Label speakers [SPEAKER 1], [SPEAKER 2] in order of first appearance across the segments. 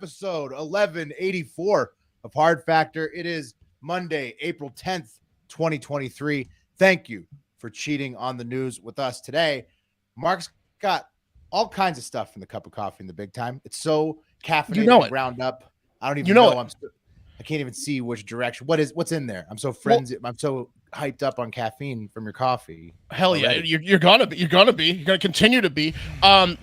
[SPEAKER 1] episode 1184 of Hard Factor. It is Monday, April 10th, 2023. Thank you for cheating on the news with us today. Mark's got all kinds of stuff in the cup of coffee in the big time. It's so caffeinated, ground up. I don't even know. I can't even see which direction. What's in there? I'm so frenzied. I'm so hyped up on caffeine from your coffee.
[SPEAKER 2] Hell already. Yeah, you're gonna continue to be.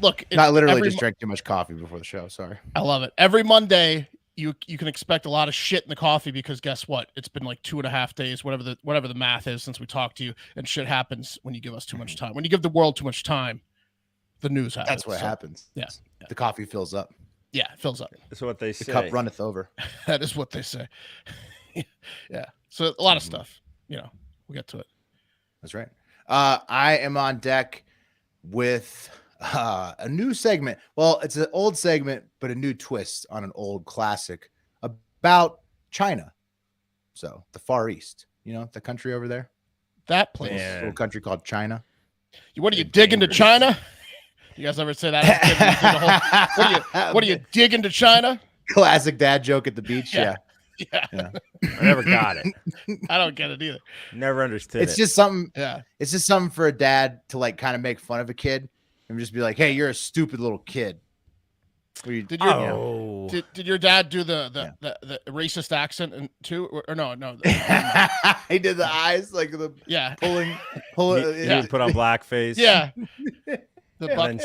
[SPEAKER 2] Look,
[SPEAKER 1] not literally just drank too much coffee before the show. Sorry.
[SPEAKER 2] I love it. Every Monday, you can expect a lot of shit in the coffee because guess what? It's been like 2.5 days, whatever the math is since we talked to you, and shit happens when you give us too much time. When you give the world too much time, the news happens.
[SPEAKER 1] That's what happens.
[SPEAKER 2] Yeah.
[SPEAKER 1] The coffee fills up.
[SPEAKER 2] Yeah, it fills up.
[SPEAKER 3] That's what they say.
[SPEAKER 1] The cup runneth over.
[SPEAKER 2] That is what they say. Yeah. So a lot of stuff. We'll get to it.
[SPEAKER 1] That's right. I am on deck with a new segment. Well, it's an old segment, but a new twist on an old classic about China. So the Far East, the country over there.
[SPEAKER 2] That place.
[SPEAKER 1] A little country called China.
[SPEAKER 2] What are you digging to China? You guys ever say that? What are you digging to China?
[SPEAKER 1] Classic dad joke at the beach. Yeah.
[SPEAKER 3] I never got it.
[SPEAKER 2] I don't get it either.
[SPEAKER 3] Never understood
[SPEAKER 1] it's
[SPEAKER 3] it.
[SPEAKER 1] Just something.
[SPEAKER 2] Yeah.
[SPEAKER 1] It's just something for a dad to like kind of make fun of a kid and just be like, "Hey, you're a stupid little kid."
[SPEAKER 2] Did your dad do the racist accent too? Or no?
[SPEAKER 1] He did the eyes like the pulling.
[SPEAKER 3] He would put on blackface.
[SPEAKER 2] Yeah.
[SPEAKER 3] And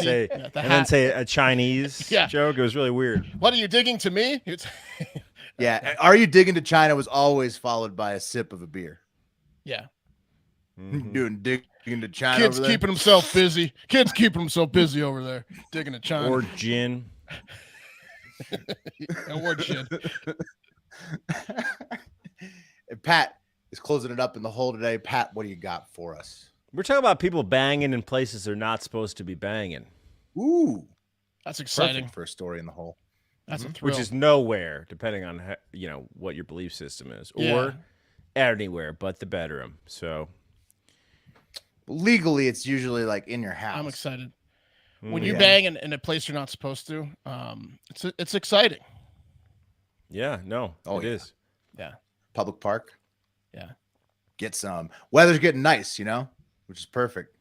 [SPEAKER 3] then say a Chinese joke. It was really weird.
[SPEAKER 2] What are you digging to me?
[SPEAKER 1] Yeah. Are you digging to China was always followed by a sip of a beer.
[SPEAKER 2] Yeah.
[SPEAKER 1] Doing digging to China.
[SPEAKER 2] Kids keeping himself busy. Kids keeping himself busy over there. Digging to China.
[SPEAKER 3] Or gin.
[SPEAKER 2] Or gin.
[SPEAKER 1] Pat is closing it up in the hole today. Pat, what do you got for us?
[SPEAKER 3] We're talking about people banging in places they're not supposed to be banging.
[SPEAKER 1] Ooh.
[SPEAKER 2] That's exciting.
[SPEAKER 1] Perfect for a story in the hole.
[SPEAKER 2] That's a thrill.
[SPEAKER 3] Which is nowhere, depending on what your belief system is, or anywhere but the bedroom. So
[SPEAKER 1] legally, it's usually like in your house.
[SPEAKER 2] I'm excited. When you bang in a place you're not supposed to, it's exciting.
[SPEAKER 3] Yeah, no, it is.
[SPEAKER 2] Yeah,
[SPEAKER 1] public park.
[SPEAKER 2] Yeah,
[SPEAKER 1] get some. Weather's getting nice, which is perfect.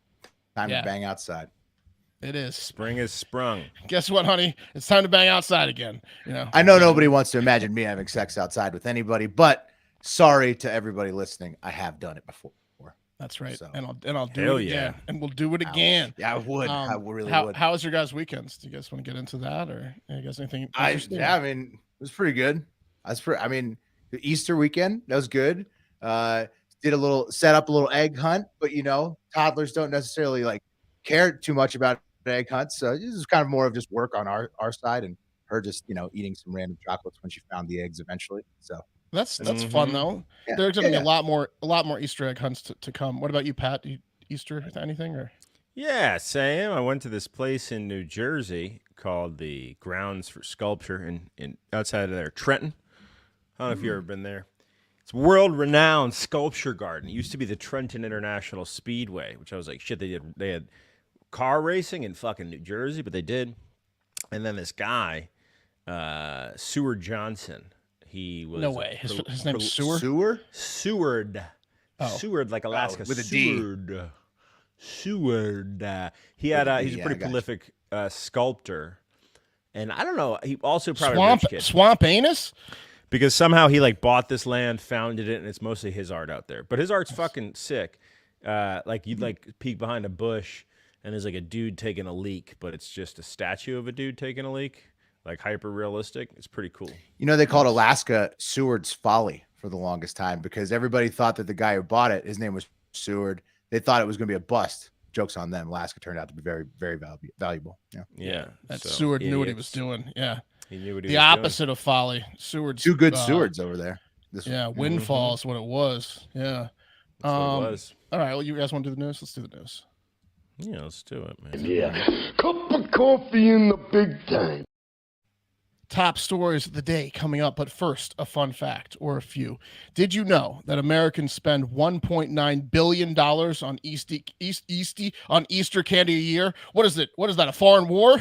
[SPEAKER 1] Time to bang outside.
[SPEAKER 2] It is.
[SPEAKER 3] Spring is sprung.
[SPEAKER 2] Guess what, honey? It's time to bang outside again.
[SPEAKER 1] I know nobody wants to imagine me having sex outside with anybody, but sorry to everybody listening. I have done it before.
[SPEAKER 2] That's right.
[SPEAKER 1] So.
[SPEAKER 2] And I'll do it again. And we'll do it again.
[SPEAKER 1] Yeah, I would. I really would.
[SPEAKER 2] How was your guys' weekends? Do you guys want to get into that, or you guys anything?
[SPEAKER 1] It was pretty good. The Easter weekend, that was good. Set up a little egg hunt, but toddlers don't necessarily care too much about egg hunts. So this is kind of more of just work on our side, and her just eating some random chocolates when she found the eggs eventually. So
[SPEAKER 2] that's fun though. Yeah, there's gonna be a lot more Easter egg hunts to come. What about you, Pat? Easter anything or?
[SPEAKER 3] Yeah, same. I went to this place in New Jersey called the Grounds for Sculpture in outside of there, Trenton. I don't know if you've ever been there. It's world-renowned sculpture garden. It used to be the Trenton International Speedway, which I was like, shit, they had car racing in fucking New Jersey, but they did. And then this guy, Seward Johnson, he was...
[SPEAKER 2] No way. His name's Seward?
[SPEAKER 3] Seward.
[SPEAKER 2] Oh.
[SPEAKER 3] Seward, like Alaska.
[SPEAKER 1] With a
[SPEAKER 3] Seward.
[SPEAKER 1] D.
[SPEAKER 3] Seward. He's a pretty prolific sculptor. And I don't know, he also probably a rich kid.
[SPEAKER 2] Swamp anus?
[SPEAKER 3] Because somehow he bought this land, founded it, and it's mostly his art out there. But his art's fucking sick. You'd peek behind a bush, and there's a dude taking a leak, but it's just a statue of a dude taking a leak, hyper realistic. It's pretty cool.
[SPEAKER 1] They called Alaska Seward's Folly for the longest time because everybody thought that the guy who bought it, his name was Seward. They thought it was going to be a bust. Joke's on them. Alaska turned out to be very, very valuable.
[SPEAKER 3] Yeah.
[SPEAKER 2] Seward knew what he was doing. Yeah.
[SPEAKER 3] He knew what he
[SPEAKER 2] was opposite of folly. Seward's
[SPEAKER 1] two good Sewards over there.
[SPEAKER 2] Windfall is what it was. Yeah.
[SPEAKER 3] That's what it was.
[SPEAKER 2] All right. Well, you guys want to do the news? Let's do the news.
[SPEAKER 3] Yeah, let's do it, man.
[SPEAKER 4] Yeah. Cup of coffee in the big time.
[SPEAKER 2] top stories of the day coming up, but first, a fun fact or a few. Did you know that Americans spend $1.9 billion on Easter candy a year? What is it? What is that? A foreign war?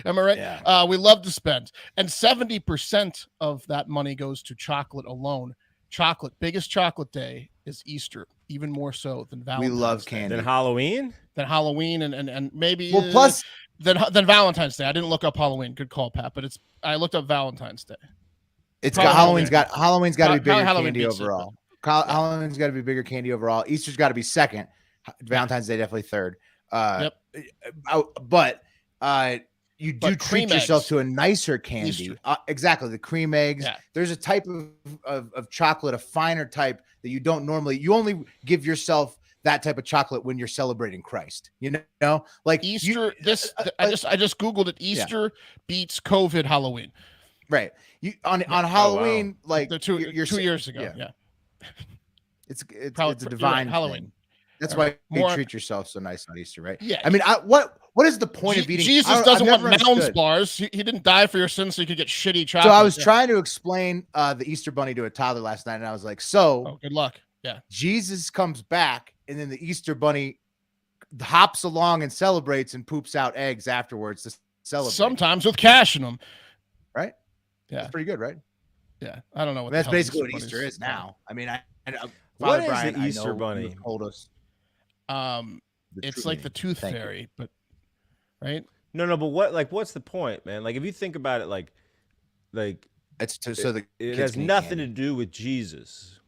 [SPEAKER 2] Am I right?
[SPEAKER 1] Yeah.
[SPEAKER 2] We love to spend, and 70% of that money goes to chocolate alone. Chocolate, biggest chocolate day is Easter, even more so than Valentine's.
[SPEAKER 1] We love
[SPEAKER 2] Day.
[SPEAKER 1] candy.
[SPEAKER 3] Than Halloween?
[SPEAKER 2] Than Halloween and maybe
[SPEAKER 1] plus
[SPEAKER 2] than Valentine's Day. I didn't look up Halloween. Good call, Pat. But I looked up Valentine's Day.
[SPEAKER 1] It's got Halloween's got to be bigger
[SPEAKER 2] Halloween
[SPEAKER 1] candy overall. Halloween's got to be bigger candy overall. Easter's got to be second. Valentine's Day definitely third. But you do treat yourself to a nicer candy. Exactly, the cream eggs. Yeah. There's a type of chocolate, a finer type that you don't normally. You only give yourself that type of chocolate when you're celebrating Christ. Like
[SPEAKER 2] Easter. I just Googled it. Easter beats COVID Halloween.
[SPEAKER 1] Right. On Halloween, like
[SPEAKER 2] the 2 years ago. Yeah.
[SPEAKER 1] It's a divine Halloween. Thing. That's why you treat yourself so nice on Easter, right?
[SPEAKER 2] Yeah.
[SPEAKER 1] I mean, what is the point of eating?
[SPEAKER 2] Jesus doesn't want Mounds bars. He didn't die for your sins so you could get shitty chocolate.
[SPEAKER 1] So I was trying to explain the Easter bunny to a toddler last night, and I was like,
[SPEAKER 2] good luck. Yeah.
[SPEAKER 1] Jesus comes back, and then the Easter bunny hops along and celebrates and poops out eggs afterwards to celebrate.
[SPEAKER 2] Sometimes with cash in them.
[SPEAKER 1] Right?
[SPEAKER 2] Yeah.
[SPEAKER 1] That's pretty good, right?
[SPEAKER 2] Yeah. I don't know what
[SPEAKER 1] that's basically what Easter is now. I mean,
[SPEAKER 3] what is the Easter bunny?
[SPEAKER 1] Told us.
[SPEAKER 2] It's like the tooth fairy, but right?
[SPEAKER 3] No, but what's the point, man? Like, if you think about it, like
[SPEAKER 1] it's
[SPEAKER 3] it has nothing to do with Jesus.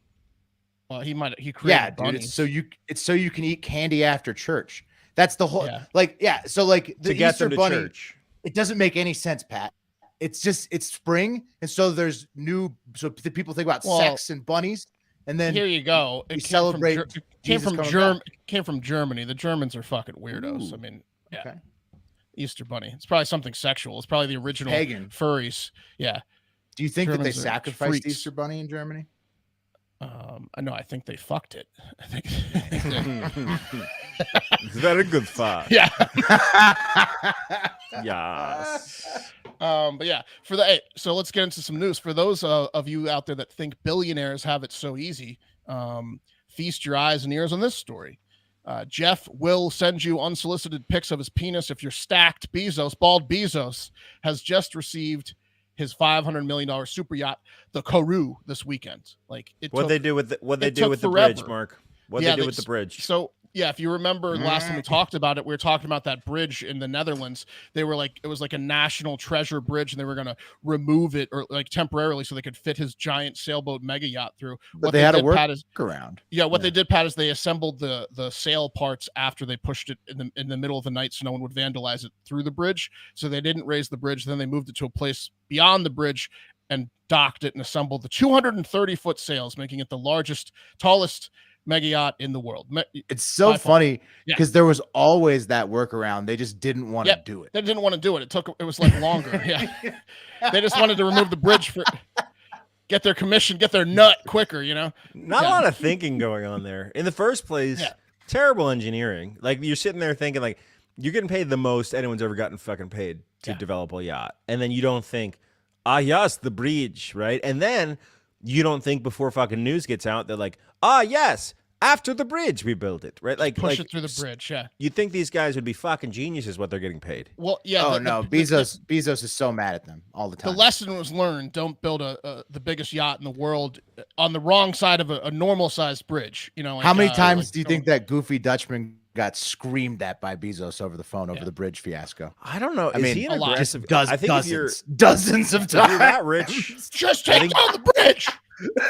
[SPEAKER 2] Well, he created
[SPEAKER 1] bunnies. It's so you can eat candy after church. That's the whole So like the
[SPEAKER 3] to get
[SPEAKER 1] Easter
[SPEAKER 3] them to
[SPEAKER 1] bunny,
[SPEAKER 3] church.
[SPEAKER 1] It doesn't make any sense, Pat. It's spring, and so there's people think about sex and bunnies. And then
[SPEAKER 2] here you go.
[SPEAKER 1] It came
[SPEAKER 2] from Germany. The Germans are fucking weirdos.
[SPEAKER 1] Ooh.
[SPEAKER 2] I mean,
[SPEAKER 1] Okay.
[SPEAKER 2] Easter bunny. It's probably something sexual. It's probably the original
[SPEAKER 1] pagan
[SPEAKER 2] furries. Yeah.
[SPEAKER 1] Do you think
[SPEAKER 2] Germans
[SPEAKER 1] that they sacrificed Easter bunny in Germany?
[SPEAKER 2] I think they fucked it. I think
[SPEAKER 3] Is that a good thought?
[SPEAKER 2] Yeah.
[SPEAKER 3] Yes.
[SPEAKER 2] But yeah, so let's get into some news. For those of you out there that think billionaires have it so easy, feast your eyes and ears on this story. Jeff will send you unsolicited pics of his penis if you're stacked. Bald Bezos has just received his $500 million super yacht, the Karoo, this weekend. Like,
[SPEAKER 3] what they do with the bridge, Mark? What they do with the bridge?
[SPEAKER 2] So yeah, if you remember last time we talked about it, we were talking about that bridge in the Netherlands. It was like a national treasure bridge, and they were going to remove it or like temporarily so they could fit his giant sailboat mega yacht through.
[SPEAKER 1] But they had to work around.
[SPEAKER 2] Yeah, what they did, Pat, is they assembled the sail parts after they pushed it in the middle of the night so no one would vandalize it through the bridge. So they didn't raise the bridge. Then they moved it to a place beyond the bridge and docked it and assembled the 230-foot sails, making it the largest, tallest mega yacht in the world.
[SPEAKER 1] It's so funny because there was always that workaround. They just didn't want to do it.
[SPEAKER 2] They didn't want to do it. It was like longer. Yeah. They just wanted to remove the bridge get their commission, get their nut quicker,
[SPEAKER 3] Not a lot of thinking going on there. In the first place, terrible engineering. Like, you're sitting there thinking, like, you're getting paid the most anyone's ever gotten fucking paid to develop a yacht. And then you don't think, yes, the bridge, right? And then you don't think before fucking news gets out, they're like, yes, after the bridge we built it, right? Like,
[SPEAKER 2] push it through the bridge. Yeah.
[SPEAKER 3] You'd think these guys would be fucking geniuses what they're getting paid.
[SPEAKER 2] Well, yeah.
[SPEAKER 1] Bezos is so mad at them all the time.
[SPEAKER 2] The lesson was learned: don't build the biggest yacht in the world on the wrong side of a normal sized bridge.
[SPEAKER 1] How many times do you think that goofy Dutchman got screamed at by Bezos over the phone over the bridge fiasco?
[SPEAKER 3] I don't know. Is he an aggressive?
[SPEAKER 1] I think dozens of times.
[SPEAKER 3] If you're that rich,
[SPEAKER 2] just take on the bridge.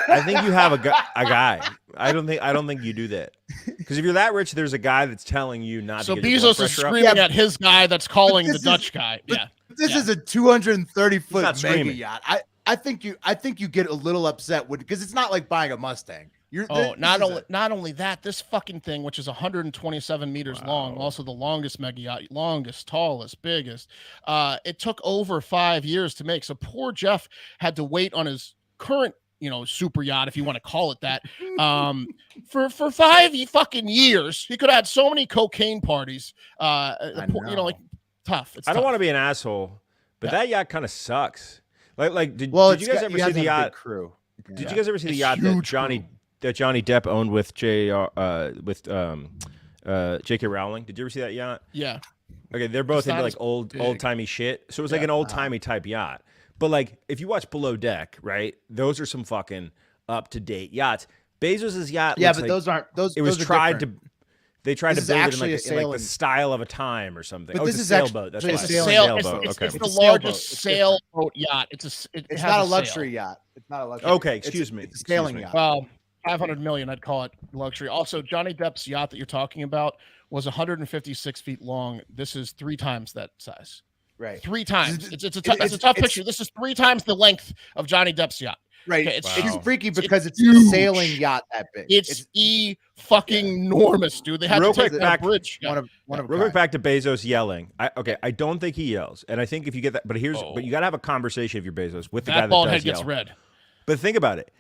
[SPEAKER 3] I think you have a guy. I don't think you do that. Because if you're that rich, there's a guy that's telling you not to get your blood
[SPEAKER 2] Bezos is
[SPEAKER 3] pressure
[SPEAKER 2] screaming at his guy that's calling the Dutch guy. Yeah.
[SPEAKER 1] This is a 230-foot mega yacht. I think you get a little upset because it's not like buying a Mustang.
[SPEAKER 2] Not only that, this fucking thing, which is 127 meters long, also the longest mega yacht, longest, tallest, biggest. It took over 5 years to make. So poor Jeff had to wait on his current, super yacht, if you want to call it that, for 5 fucking years. He could have had so many cocaine parties. Like tough.
[SPEAKER 3] I don't want to be an asshole, But that yacht kind of sucks. Did you guys ever see the yacht
[SPEAKER 1] crew? Yeah.
[SPEAKER 3] Did you guys ever see the yacht that Johnny Depp owned with J.K. Rowling? Did you ever see that yacht?
[SPEAKER 2] Yeah.
[SPEAKER 3] Okay, they're both into like old timey shit. So it was like an old timey type yacht. But like if you watch Below Deck, right? Those are some fucking up to date yachts. Bezos's yacht.
[SPEAKER 1] Yeah, but those aren't those.
[SPEAKER 3] It was tried to. They tried to build it in like the style of a time or something.
[SPEAKER 1] But this
[SPEAKER 3] it's a
[SPEAKER 1] is
[SPEAKER 3] sailboat. That's
[SPEAKER 2] it's
[SPEAKER 3] why.
[SPEAKER 2] a sailboat. It's the largest sailboat yacht. It's
[SPEAKER 1] not a luxury yacht. It's not a luxury.
[SPEAKER 3] Okay, excuse me.
[SPEAKER 1] It's a sailing yacht.
[SPEAKER 2] Well, 500 million, I'd call it luxury. Also, Johnny Depp's yacht that you're talking about was 156 feet long. This is 3 times that size.
[SPEAKER 1] Right.
[SPEAKER 2] 3 times. It's a tough picture. This is 3 times the length of Johnny Depp's yacht.
[SPEAKER 1] Right.
[SPEAKER 2] Okay,
[SPEAKER 1] it's freaky because it's
[SPEAKER 2] huge.
[SPEAKER 1] a sailing yacht that big.
[SPEAKER 2] It's fucking enormous, dude. They had
[SPEAKER 3] Real
[SPEAKER 2] to take
[SPEAKER 3] quick
[SPEAKER 2] that bridge.
[SPEAKER 1] Real
[SPEAKER 3] quick back to Bezos yelling. I don't think he yells, and I think if you get that, but you got to have a conversation if you're Bezos with the guy that
[SPEAKER 2] bald
[SPEAKER 3] does
[SPEAKER 2] head
[SPEAKER 3] yell.
[SPEAKER 2] gets red.
[SPEAKER 3] But think about it.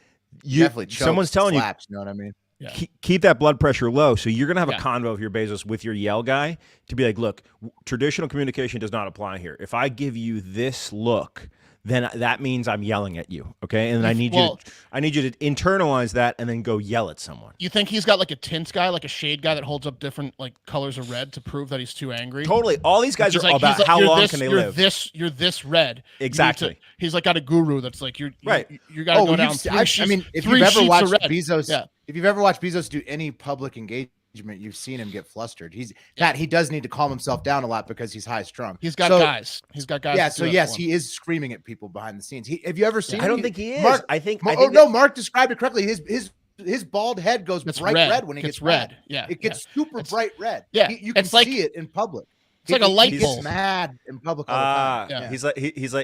[SPEAKER 1] Definitely chokes,
[SPEAKER 3] someone's telling
[SPEAKER 1] slaps, you know what I mean?
[SPEAKER 2] Yeah.
[SPEAKER 3] Keep that blood pressure low. So you're gonna have a convo if you're Bezos with your yell guy to be like, look, traditional communication does not apply here. If I give you this look, then that means I'm yelling at you, okay? And I need you to internalize that and then go yell at someone.
[SPEAKER 2] You think he's got like a tint guy, like a shade guy that holds up different like colors of red to prove that he's too angry?
[SPEAKER 3] Totally. All these guys are about how long can they live.
[SPEAKER 2] You're this red.
[SPEAKER 3] Exactly.
[SPEAKER 2] He's like got a guru that's like you got to go down 3 sheets.
[SPEAKER 1] I mean, if you've ever watched Bezos do any public engagement, you've seen him get flustered. He does need to calm himself down a lot because he's high strung.
[SPEAKER 2] He's got guys.
[SPEAKER 1] Yeah. So yes, he is screaming at people behind the scenes. Have you ever seen?
[SPEAKER 3] I don't think he is.
[SPEAKER 1] Mark described it correctly. His bald head goes bright red when it gets red.
[SPEAKER 2] Mad. Yeah.
[SPEAKER 1] It gets super bright red.
[SPEAKER 2] Yeah.
[SPEAKER 1] You can see it in public.
[SPEAKER 2] It's like a light bulb.
[SPEAKER 1] He gets mad in public all the time.
[SPEAKER 3] Yeah.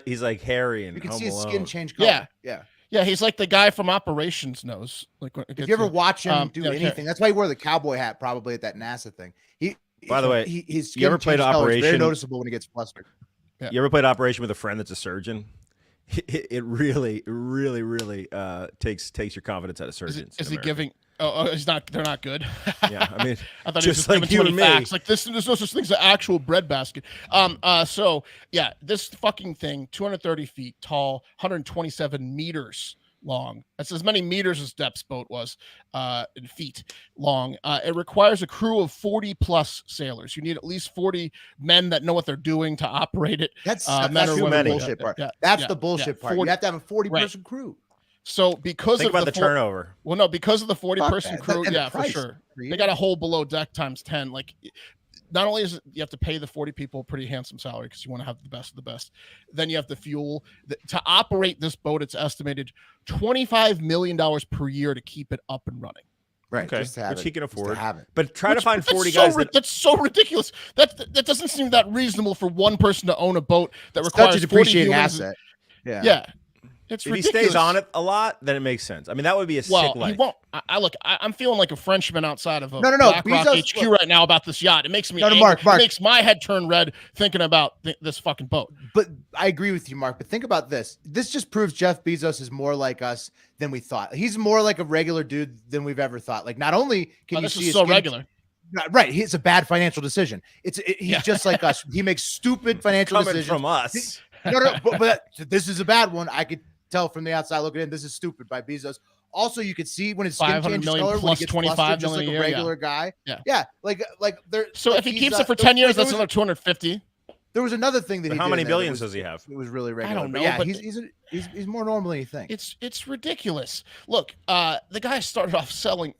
[SPEAKER 3] He's like Harry and
[SPEAKER 1] you can
[SPEAKER 3] Home
[SPEAKER 1] see his
[SPEAKER 3] Alone.
[SPEAKER 1] skin change color.
[SPEAKER 2] Yeah, he's like the guy from Operations knows. Like,
[SPEAKER 1] if you ever watch him do anything, that's why he wore the cowboy hat probably at that NASA thing.
[SPEAKER 3] By the way,
[SPEAKER 1] his skin
[SPEAKER 3] you ever played Operation?
[SPEAKER 1] Very noticeable when he gets flustered.
[SPEAKER 2] Yeah.
[SPEAKER 3] You ever played Operation with a friend that's a surgeon? It really, really, really takes your confidence out of surgeons.
[SPEAKER 2] Is he giving? Oh, he's not. They're not good.
[SPEAKER 3] Yeah, I mean,
[SPEAKER 2] I thought
[SPEAKER 3] just
[SPEAKER 2] he was
[SPEAKER 3] like
[SPEAKER 2] giving
[SPEAKER 3] you
[SPEAKER 2] 20
[SPEAKER 3] and me.
[SPEAKER 2] facts. Like there's no such thing as an actual breadbasket. So yeah, this fucking thing, 230 feet tall, 127 meters long. That's as many meters as Depp's boat was in feet long. It requires a crew of 40 plus sailors. You need at least 40 men that know what they're doing to operate it.
[SPEAKER 1] That's the bullshit part. That's the bullshit part.
[SPEAKER 2] 40,
[SPEAKER 1] you have to have a 40-person crew.
[SPEAKER 2] So because
[SPEAKER 3] think
[SPEAKER 2] of
[SPEAKER 3] about the turnover.
[SPEAKER 2] Well, no, because of the 40-person crew,
[SPEAKER 1] and
[SPEAKER 2] for sure. They got a whole below deck times 10. Like, not only is it, you have to pay the 40 people a pretty handsome salary because you want to have the best of the best. Then you have the fuel to operate this boat. It's estimated $25 million per year to keep it up and running.
[SPEAKER 1] Right,
[SPEAKER 3] okay, which he can afford. But try to find 40
[SPEAKER 2] guys. That's so ridiculous. That doesn't seem that reasonable for one person to own a boat that requires 40 humans.
[SPEAKER 1] Asset.
[SPEAKER 2] Yeah. It's
[SPEAKER 3] if
[SPEAKER 2] ridiculous.
[SPEAKER 3] he stays on it a lot, then it makes sense. I mean, that would be a sick life.
[SPEAKER 2] He won't. I'm feeling like a Frenchman outside of a
[SPEAKER 1] BlackRock
[SPEAKER 2] HQ right now about this yacht. It makes me angry.
[SPEAKER 1] Mark.
[SPEAKER 2] It makes my head turn red thinking about this fucking boat.
[SPEAKER 1] But I agree with you, Mark. But think about this. This just proves Jeff Bezos is more like us than we thought. He's more like a regular dude than we've ever thought. Like, not only can you see his skin,
[SPEAKER 2] regular.
[SPEAKER 1] Right, it's a bad financial decision. He's just like us. He makes stupid financial decisions
[SPEAKER 3] from us.
[SPEAKER 1] But this is a bad one. I could tell from the outside looking in, this is stupid by Bezos. Also, you could see when his skin changes color, when he gets 25 just like a regular guy. Yeah. Like there.
[SPEAKER 2] So if he keeps it for 10 years, that's another 250.
[SPEAKER 1] There was another thing that he did.
[SPEAKER 3] How many billions does he have?
[SPEAKER 1] It was really regular.
[SPEAKER 2] I don't know.
[SPEAKER 1] Yeah,
[SPEAKER 2] but
[SPEAKER 1] he's more normal than you think.
[SPEAKER 2] It's ridiculous. Look, the guy started off selling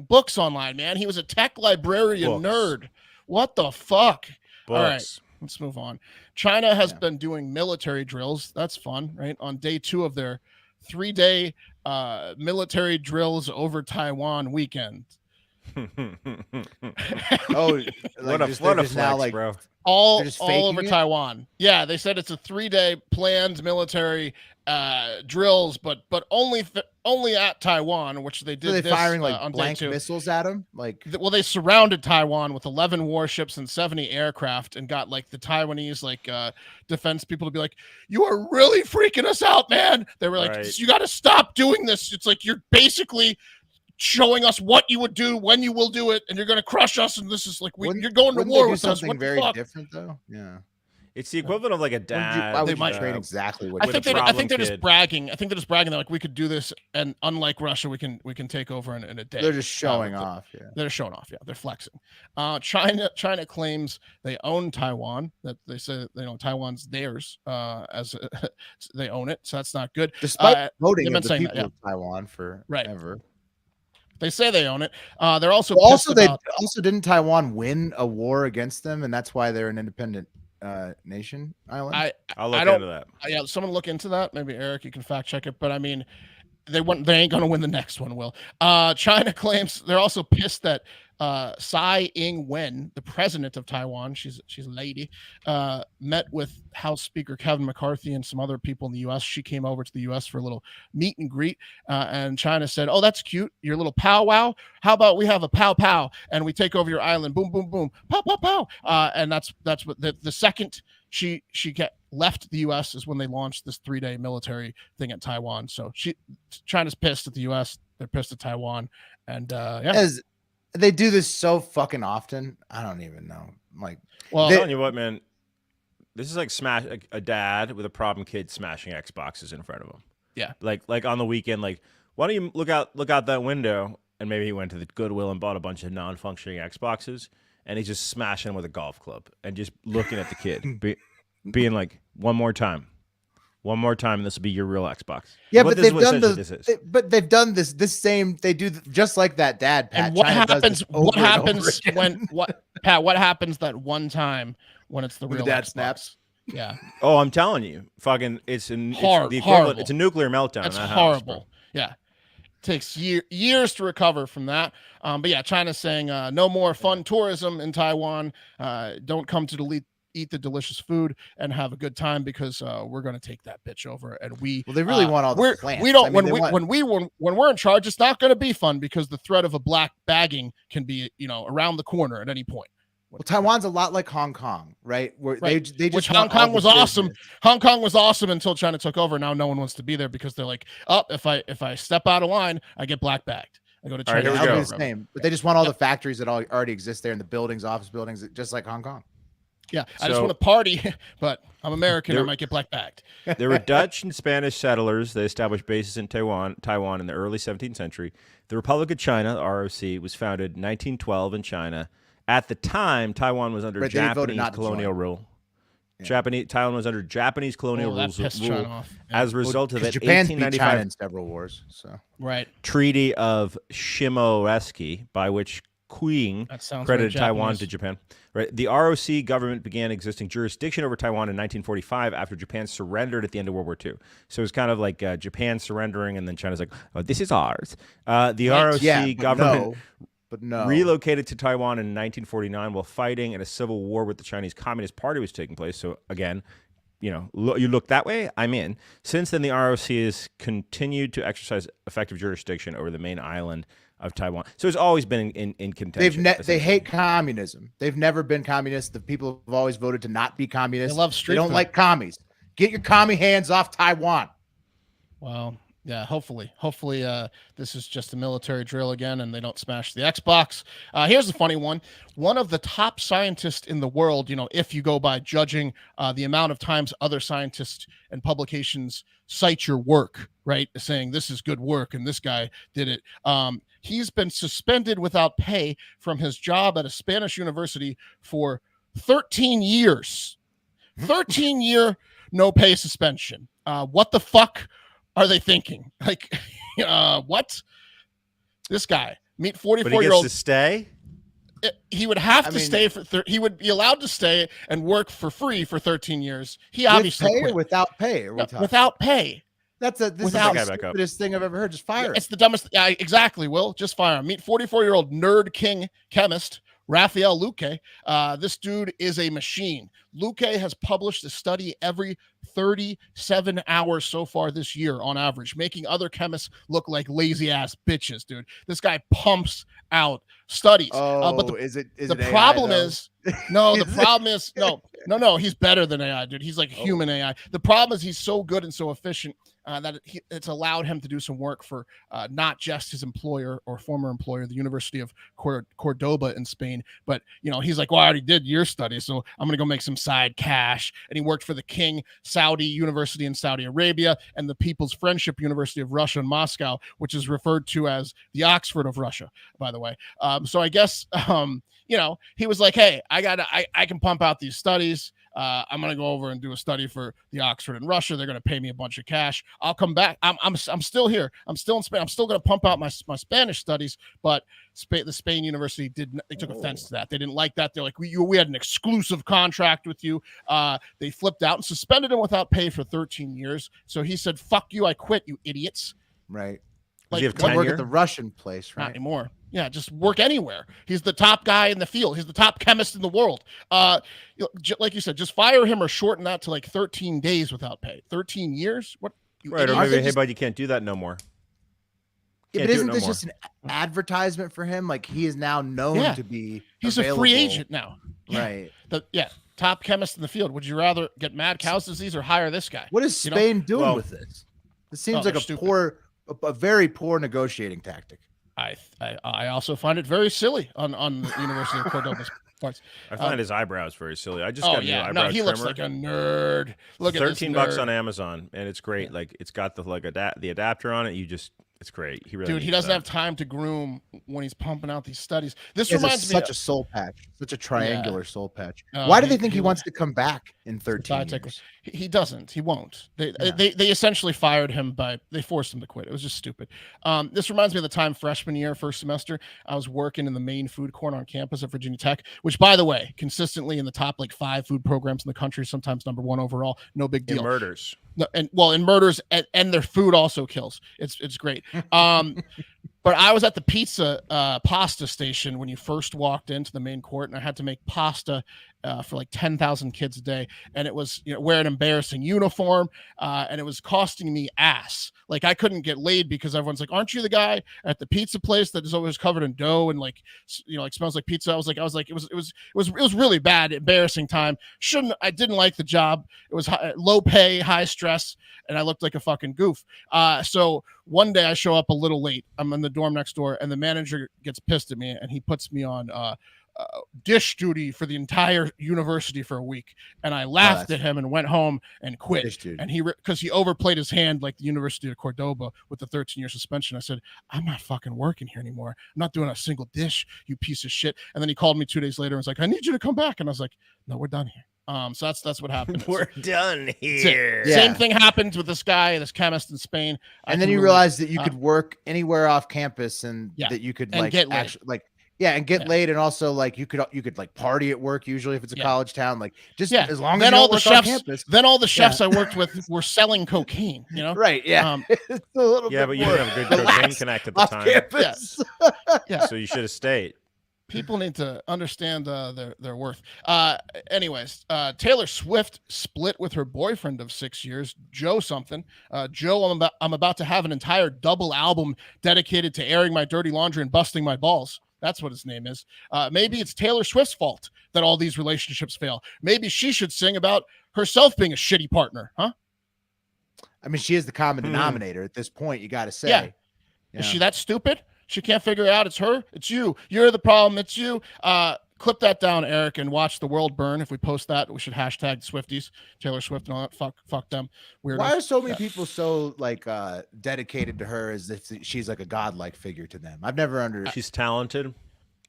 [SPEAKER 2] books online, man. He was a tech librarian nerd. What the fuck?
[SPEAKER 3] Books.
[SPEAKER 2] All right. Let's move on. China has been doing military drills. That's fun, right? On day 2 of their 3-day military drills over Taiwan weekend.
[SPEAKER 3] What a flex, bro.
[SPEAKER 2] All over Taiwan. Yeah, they said it's a 3-day planned military drills, but only at Taiwan, which they did.
[SPEAKER 1] So they firing like
[SPEAKER 2] on
[SPEAKER 1] blank missiles at them.
[SPEAKER 2] They surrounded Taiwan with 11 warships and 70 aircraft, and got like the Taiwanese defense people to be like, "You are really freaking us out, man." They were like, "You got to stop doing this. It's like you're basically showing us what you would do when you will do it, and you're going to crush us. And this is like you're going to war with us."
[SPEAKER 1] Something very different, though. Yeah.
[SPEAKER 3] It's the equivalent of like a dad.
[SPEAKER 1] Why would
[SPEAKER 2] They
[SPEAKER 1] you
[SPEAKER 2] might-
[SPEAKER 1] train exactly what?
[SPEAKER 2] I
[SPEAKER 3] with
[SPEAKER 2] think
[SPEAKER 3] a
[SPEAKER 2] I think
[SPEAKER 3] problem
[SPEAKER 2] they're just
[SPEAKER 3] kid.
[SPEAKER 2] bragging. I think they're just bragging that like we could do this, and unlike Russia, we can take over in a day.
[SPEAKER 1] They're just showing
[SPEAKER 2] Uh,
[SPEAKER 1] off. Yeah.
[SPEAKER 2] They're showing off. Yeah, they're flexing. China claims they own Taiwan. That they say Taiwan's theirs. They own it, so that's not good.
[SPEAKER 1] Despite voting
[SPEAKER 2] they've
[SPEAKER 1] of
[SPEAKER 2] been
[SPEAKER 1] the
[SPEAKER 2] saying that,
[SPEAKER 1] people of Taiwan forever.
[SPEAKER 2] They say they own it. They're also
[SPEAKER 1] Well,
[SPEAKER 2] pissed about.
[SPEAKER 1] also didn't Taiwan win a war against them, and that's why they're an independent nation island.
[SPEAKER 3] I'll
[SPEAKER 2] I
[SPEAKER 3] look
[SPEAKER 2] don't-
[SPEAKER 3] into that.
[SPEAKER 2] Yeah, someone look into that. Maybe Eric, you can fact check it. But I mean, they ain't gonna win the next one. Will China claims they're also pissed that Tsai Ing-wen, the president of Taiwan, she's a lady, met with House Speaker Kevin McCarthy and some other people in the U.S. She came over to the U.S. for a little meet and greet, and China said, "Oh, that's cute. Your little powwow. How about we have a pow pow and we take over your island? Boom, boom, boom. Pow, pow, pow." And that's what the second she left the U.S. is when they launched this 3-day military thing at Taiwan. So China's pissed at the U.S. They're pissed at Taiwan, and
[SPEAKER 1] As they do this so fucking often, I don't even know. Like,
[SPEAKER 2] well,
[SPEAKER 3] I'm telling you what, man. This is like a dad with a problem kid smashing Xboxes in front of him.
[SPEAKER 2] Yeah.
[SPEAKER 3] Like on the weekend, like, why don't you look out that window? And maybe he went to the Goodwill and bought a bunch of non-functioning Xboxes, and he's just smashing them with a golf club and just looking at the kid, being like, one more time, and this will be your real Xbox.
[SPEAKER 1] yeah,
[SPEAKER 3] What
[SPEAKER 1] but
[SPEAKER 3] this
[SPEAKER 1] they've
[SPEAKER 3] is what
[SPEAKER 1] done
[SPEAKER 3] essentially this is.
[SPEAKER 1] but they've done this same. They do just like that dad. Pat.
[SPEAKER 2] and what
[SPEAKER 1] China does
[SPEAKER 2] happens?
[SPEAKER 1] this
[SPEAKER 2] What
[SPEAKER 1] over and over
[SPEAKER 2] happens
[SPEAKER 1] again.
[SPEAKER 2] when Pat? What happens that one time when it's the
[SPEAKER 1] When
[SPEAKER 2] real
[SPEAKER 1] the dad
[SPEAKER 2] Xbox?
[SPEAKER 1] snaps?
[SPEAKER 2] Yeah,
[SPEAKER 3] Oh, I'm telling you, fucking, it's the equivalent.
[SPEAKER 2] Horrible.
[SPEAKER 3] It's a nuclear meltdown.
[SPEAKER 2] that's
[SPEAKER 3] in that house, bro.
[SPEAKER 2] horrible. Yeah, takes years to recover from that. But yeah, China's saying no more fun tourism in Taiwan. Don't come to eat the delicious food and have a good time because we're going to take that bitch over. And
[SPEAKER 1] Well, they really want all the plants.
[SPEAKER 2] we don't
[SPEAKER 1] I mean, they want-
[SPEAKER 2] when we're in charge, it's not going to be fun because the threat of a black bagging can be around the corner at any point.
[SPEAKER 1] Well, Taiwan's a lot like Hong Kong, right? Where
[SPEAKER 2] Right.
[SPEAKER 1] they just
[SPEAKER 2] Which
[SPEAKER 1] want
[SPEAKER 2] Hong Kong
[SPEAKER 1] all the
[SPEAKER 2] was awesome.
[SPEAKER 1] business.
[SPEAKER 2] Hong Kong was awesome until China took over. Now no one wants to be there because they're like, oh, if I step out of line, I get black bagged. I go to
[SPEAKER 3] All right,
[SPEAKER 2] China.
[SPEAKER 3] here we
[SPEAKER 1] That'll
[SPEAKER 3] go.
[SPEAKER 1] be the same. But they just want all the factories that already exist there and the buildings, office buildings, just like Hong Kong.
[SPEAKER 2] Yeah, I just
[SPEAKER 3] So-
[SPEAKER 2] want to party, but I'm American. I
[SPEAKER 3] There-
[SPEAKER 2] might get black bagged.
[SPEAKER 3] There were Dutch and Spanish settlers that established bases in Taiwan in the early 17th century. The Republic of China, the ROC, was founded in 1912 in China. At the time, Taiwan was under
[SPEAKER 1] Right, they voted
[SPEAKER 3] Japanese
[SPEAKER 1] not to
[SPEAKER 3] colonial
[SPEAKER 1] join.
[SPEAKER 3] rule.
[SPEAKER 1] Yeah.
[SPEAKER 3] Taiwan was under Japanese colonial
[SPEAKER 2] Oh, that
[SPEAKER 3] rules
[SPEAKER 2] pissed China off. Yeah.
[SPEAKER 3] as a result of
[SPEAKER 1] Because
[SPEAKER 3] an
[SPEAKER 1] Japan's beat China
[SPEAKER 3] 1895
[SPEAKER 1] in several wars. So
[SPEAKER 2] Right.
[SPEAKER 3] Treaty of Shimonoseki, by which Qing
[SPEAKER 2] That sounds
[SPEAKER 3] credited
[SPEAKER 2] very
[SPEAKER 3] Taiwan
[SPEAKER 2] Japanese.
[SPEAKER 3] to Japan. Right. The ROC government began existing jurisdiction over Taiwan in 1945 after Japan surrendered at the end of World War II. So it was kind of like Japan surrendering, and then China's like, "Oh, this is ours." The
[SPEAKER 2] Right.
[SPEAKER 3] ROC
[SPEAKER 1] yeah,
[SPEAKER 3] government
[SPEAKER 1] but no.
[SPEAKER 3] relocated to Taiwan in 1949 while fighting in a civil war with the Chinese Communist Party was taking place. So again, you look that way, I'm in. Since then, the ROC has continued to exercise effective jurisdiction over the main island of Taiwan. So it's always been in contention.
[SPEAKER 1] They
[SPEAKER 3] essentially.
[SPEAKER 1] hate communism. They've never been communist. The people have always voted to not be communist.
[SPEAKER 2] They love street
[SPEAKER 1] They don't
[SPEAKER 2] food.
[SPEAKER 1] like commies. Get your commie hands off Taiwan.
[SPEAKER 2] Well, yeah, hopefully this is just a military drill again and they don't smash the Xbox. Here's a funny one. One of the top scientists in the world, if you go by judging the amount of times other scientists and publications cite your work, right, saying this is good work and this guy did it. He's been suspended without pay from his job at a Spanish university for 13 years. 13-year no pay suspension. What the fuck are they thinking? Like, what? This guy, meet
[SPEAKER 3] But he gets
[SPEAKER 2] 44-year-old.
[SPEAKER 3] to stay.
[SPEAKER 2] He would have
[SPEAKER 1] I
[SPEAKER 2] to
[SPEAKER 1] mean-
[SPEAKER 2] stay for. He would be allowed to stay and work for free for 13 years. He
[SPEAKER 1] With
[SPEAKER 2] obviously
[SPEAKER 1] pay or
[SPEAKER 2] quit.
[SPEAKER 1] without pay? Are we talking?
[SPEAKER 2] Without pay.
[SPEAKER 1] This
[SPEAKER 2] without-
[SPEAKER 1] is
[SPEAKER 3] Back
[SPEAKER 1] the
[SPEAKER 3] up.
[SPEAKER 1] stupidest thing I've ever heard. Just fire him.
[SPEAKER 2] It's the dumbest. Yeah, exactly. Will just fire him. Meet 44-year-old nerd king chemist Rafael Luque. This dude is a machine. Luque has published a study every 37 hours so far this year on average, making other chemists look like lazy ass bitches, dude. This guy pumps out studies. But the
[SPEAKER 1] is it
[SPEAKER 2] the
[SPEAKER 1] AI,
[SPEAKER 2] problem
[SPEAKER 1] though?
[SPEAKER 2] is no, the problem is no, he's better than AI, dude. He's like human AI. The problem is he's so good and so efficient. it's allowed him to do some work for not just his employer or former employer, the University of Cordoba in Spain, but he's like, well, I already did your study, so I'm gonna go make some side cash. And he worked for the King Saudi University in Saudi Arabia and the People's Friendship University of Russia in Moscow, which is referred to as the Oxford of Russia, by the way. So I guess he was like, hey, I can pump out these studies. I'm going to go over and do a study for the Oxford in Russia. They're going to pay me a bunch of cash. I'll come back. I'm still here. I'm still in Spain. I'm still going to pump out my Spanish studies, but the Spain University they took offense to that. They didn't like that. They're like, we had an exclusive contract with you. They flipped out and suspended him without pay for 13 years. So he said, fuck you. I quit, you idiots.
[SPEAKER 1] Right.
[SPEAKER 3] Like, you
[SPEAKER 1] have work at the Russian place, right?
[SPEAKER 2] Not anymore. Yeah, just work anywhere. He's the top guy in the field. He's the top chemist in the world. Like you said, just fire him or shorten that to like 13 days without pay. 13 years? What?
[SPEAKER 3] Right, or maybe, hey, bud, you can't do that no more.
[SPEAKER 1] Yeah, but isn't this just an advertisement for him? Like, he is now known to be
[SPEAKER 2] He's
[SPEAKER 1] available.
[SPEAKER 2] a free agent now.
[SPEAKER 1] Right.
[SPEAKER 2] Top chemist in the field. Would you rather get mad cow's disease or hire this guy?
[SPEAKER 1] What is Spain doing with this? This seems like a very poor negotiating tactic.
[SPEAKER 2] I also find it very silly on the University of Cordoba's parts.
[SPEAKER 3] I find his eyebrows very silly. I just got a new eyebrow trimmer.
[SPEAKER 2] He looks like a nerd. Look at this
[SPEAKER 3] $13 on Amazon, and it's great. Like, it's got the adapter on it. It's great.
[SPEAKER 2] He doesn't have time to groom when he's pumping out these studies. This
[SPEAKER 1] reminds me such a soul patch, such a triangular soul patch. Why do they think he wants to come back in 13 years?
[SPEAKER 2] He doesn't. He won't. They essentially fired him they forced him to quit. It was just stupid. This reminds me of the time freshman year, first semester, I was working in the main food court on campus at Virginia Tech, which, by the way, consistently in the top 5 food programs in the country, sometimes number 1 overall. No big deal.
[SPEAKER 3] In murders.
[SPEAKER 2] No, in murders, and their food also kills. It's great. But I was at the pasta station when you first walked into the main court, and I had to make pasta for 10,000 kids a day, and it was wear an embarrassing uniform, and it was costing me ass. Like, I couldn't get laid because everyone's like, "Aren't you the guy at the pizza place that is always covered in dough and smells like pizza?" I was like, it was really bad, embarrassing time. I didn't like the job. It was low pay, high stress, and I looked like a fucking goof. So one day I show up a little late. I'm in the dorm next door, and the manager gets pissed at me, and he puts me on dish duty for the entire university for a week. And I laughed at him and went home and quit. And because he overplayed his hand like the University of Cordoba with the 13-year suspension. I said, I'm not fucking working here anymore. I'm not doing a single dish, you piece of shit. And then he called me 2 days later and was like, I need you to come back. And I was like, no, we're done here. So that's what happened.
[SPEAKER 3] We're done here.
[SPEAKER 2] Same thing happened with this guy, this chemist in Spain.
[SPEAKER 1] And then you realized that you could work anywhere off campus and that you could
[SPEAKER 2] get
[SPEAKER 1] laid, and also you could party at work usually if it's a college town, as long
[SPEAKER 2] then
[SPEAKER 1] as
[SPEAKER 2] all the chefs,
[SPEAKER 1] campus.
[SPEAKER 2] Then all the chefs I worked with were selling cocaine,
[SPEAKER 1] Right, yeah. It's a little bit
[SPEAKER 3] but you didn't have a good cocaine connect at the time.
[SPEAKER 1] Campus.
[SPEAKER 2] Yeah.
[SPEAKER 3] So you should have stayed.
[SPEAKER 2] People need to understand their worth. Anyways, Taylor Swift split with her boyfriend of 6 years, Joe something. Joe, I'm about to have an entire double album dedicated to airing my dirty laundry and busting my balls. That's what his name is. Maybe it's Taylor Swift's fault that all these relationships fail. Maybe she should sing about herself being a shitty partner, huh?
[SPEAKER 1] I mean, she is the common denominator at this point, you got to say.
[SPEAKER 2] Yeah. Is she that stupid? She can't figure it out. It's her. It's you. You're the problem. It's you. Clip that down, Eric, and watch the world burn. If we post that, we should hashtag Swifties, Taylor Swift and all that. Fuck them. Weirdos.
[SPEAKER 1] Why are so many people so dedicated to her as if she's like a godlike figure to them? I've never understood.
[SPEAKER 3] She's talented.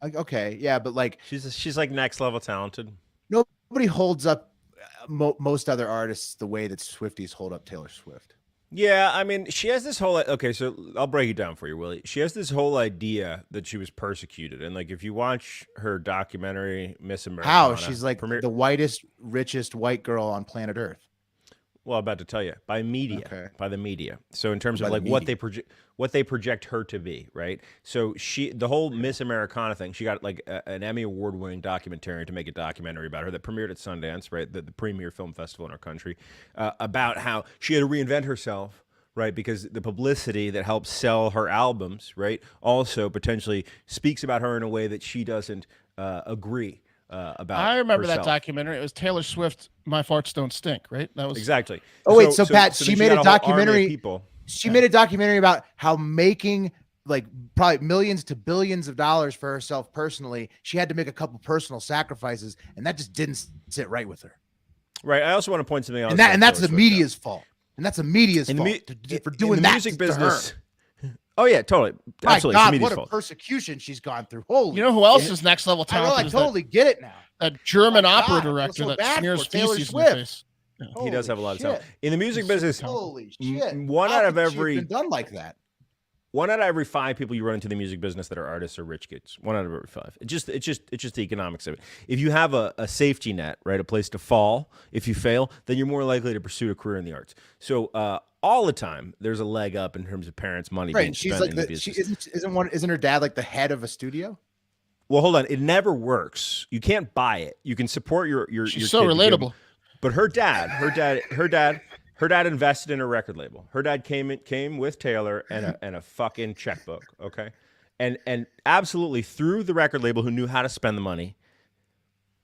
[SPEAKER 1] Okay, yeah, but
[SPEAKER 3] she's like next level talented.
[SPEAKER 1] Nobody holds up most other artists the way that Swifties hold up Taylor Swift.
[SPEAKER 3] Yeah, I mean, she has this whole... Okay, so I'll break it down for you, Willie. She has this whole idea that she was persecuted. And, if you watch her documentary, Miss Americana...
[SPEAKER 1] How? She's, the whitest, richest white girl on planet Earth.
[SPEAKER 3] Well, I'm about to tell you. By media.
[SPEAKER 1] Okay.
[SPEAKER 3] By the media. So, in terms of, what they project her to be, right? So, the whole Miss Americana thing, she got, an Emmy Award-winning documentarian to make a documentary about her that premiered at Sundance, right? The premier film festival in our country, about how she had to reinvent herself, right? Because the publicity that helps sell her albums, right, also potentially speaks about her in a way that she doesn't agree about.
[SPEAKER 2] I remember
[SPEAKER 3] herself.
[SPEAKER 2] that documentary. It was Taylor Swift. My farts don't stink, right? That was
[SPEAKER 3] Exactly.
[SPEAKER 1] Oh wait, so Pat, she made a documentary.
[SPEAKER 3] People.
[SPEAKER 1] She made a documentary about how making like probably millions to billions of dollars for herself personally, she had to make a couple personal sacrifices, and that just didn't sit right with her.
[SPEAKER 3] Right. I also want to point something else.
[SPEAKER 1] And that's the media's fault. And that's the media's fault for doing that
[SPEAKER 3] music
[SPEAKER 1] to
[SPEAKER 3] business.
[SPEAKER 1] her.
[SPEAKER 3] Oh yeah, totally.
[SPEAKER 1] My
[SPEAKER 3] Absolutely.
[SPEAKER 1] God,
[SPEAKER 3] It's
[SPEAKER 1] what a
[SPEAKER 3] fault.
[SPEAKER 1] persecution she's gone through. Holy,
[SPEAKER 2] You know who else is next level
[SPEAKER 1] I know,
[SPEAKER 2] talent?
[SPEAKER 1] I totally get it now.
[SPEAKER 2] That German
[SPEAKER 1] My
[SPEAKER 2] opera
[SPEAKER 1] God, I feel
[SPEAKER 2] director
[SPEAKER 1] so
[SPEAKER 2] that
[SPEAKER 1] bad
[SPEAKER 2] smears
[SPEAKER 1] for Taylor
[SPEAKER 2] feces in their
[SPEAKER 1] Swift.
[SPEAKER 2] face.
[SPEAKER 3] He does have a lot of talent.
[SPEAKER 1] Shit.
[SPEAKER 3] In the music business,
[SPEAKER 1] Holy shit!
[SPEAKER 3] one
[SPEAKER 1] How
[SPEAKER 3] out of
[SPEAKER 1] could she have
[SPEAKER 3] every
[SPEAKER 1] been done like that.
[SPEAKER 3] 1 out of every 5 people you run into the music business that are artists are rich kids. 1 out of every 5. It's just the economics of it. If you have a safety net, right, a place to fall if you fail, then you're more likely to pursue a career in the arts. So all the time, there's a leg up in terms of parents' money being
[SPEAKER 1] She's
[SPEAKER 3] spent
[SPEAKER 1] like
[SPEAKER 3] in the business.
[SPEAKER 1] isn't her dad like the head of a studio?
[SPEAKER 3] Well, hold on. It never works. You can't buy it. You can support your.
[SPEAKER 2] She's
[SPEAKER 3] your
[SPEAKER 2] so
[SPEAKER 3] kid
[SPEAKER 2] relatable.
[SPEAKER 3] But her dad invested in a record label. Her dad came with Taylor and a fucking checkbook, okay? And absolutely through the record label who knew how to spend the money,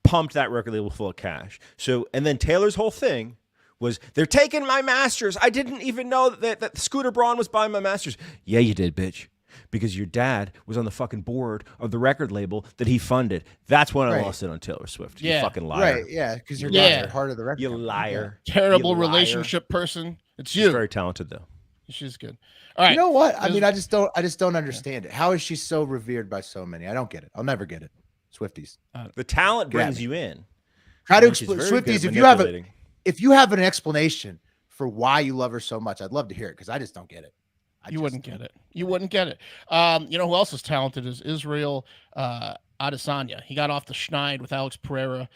[SPEAKER 3] pumped that record label full of cash. So and then Taylor's whole thing was they're taking my masters. I didn't even know that Scooter Braun was buying my masters. Yeah, you did, bitch. Because your dad was on the fucking board of the record label that he funded. That's when I lost it on Taylor Swift.
[SPEAKER 2] Yeah.
[SPEAKER 3] You fucking liar.
[SPEAKER 1] Right, yeah, because your dad's part of the record.
[SPEAKER 3] You
[SPEAKER 1] company.
[SPEAKER 3] liar.
[SPEAKER 2] Terrible
[SPEAKER 3] You liar.
[SPEAKER 2] relationship person. It's
[SPEAKER 3] She's
[SPEAKER 2] you.
[SPEAKER 3] very talented though.
[SPEAKER 2] She's good. All right.
[SPEAKER 1] You know what? I mean, I just don't understand it. How is she so revered by so many? I don't get it. I'll never get it. Swifties.
[SPEAKER 3] The talent brings
[SPEAKER 1] me.
[SPEAKER 3] you in.
[SPEAKER 1] Try to
[SPEAKER 3] And she's
[SPEAKER 1] explain
[SPEAKER 3] very good
[SPEAKER 1] Swifties.
[SPEAKER 3] at
[SPEAKER 1] If you have an explanation for why you love her so much, I'd love to hear it because I just don't get it.
[SPEAKER 2] You wouldn't get it. You wouldn't get it. You know who else is talented is Israel Adesanya. He got off the schneid with Alex Pereira.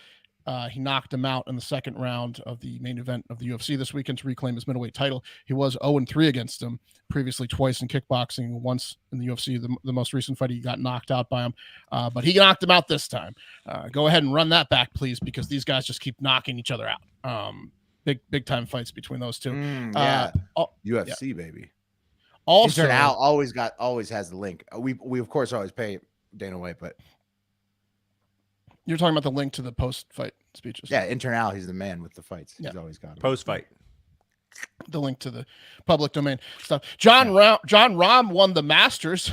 [SPEAKER 2] He knocked him out in the second round of the main event of the UFC this weekend to reclaim his middleweight title. He was 0-3 against him previously, twice in kickboxing, once in the UFC. The most recent fight, he got knocked out by him, but he knocked him out this time. Go ahead and run that back, please, because these guys just keep knocking each other out. Big time fights between those two.
[SPEAKER 1] UFC baby.
[SPEAKER 2] Also,
[SPEAKER 1] Intern Al always has the link. We of course always pay Dana White, but
[SPEAKER 2] you're talking about the link to the post-fight speeches.
[SPEAKER 1] yeah, Intern Al, he's the man with the fights.
[SPEAKER 2] Yeah.
[SPEAKER 1] He's always got it.
[SPEAKER 3] Post-fight.
[SPEAKER 2] The link to the public domain stuff. John Rahm won the Masters.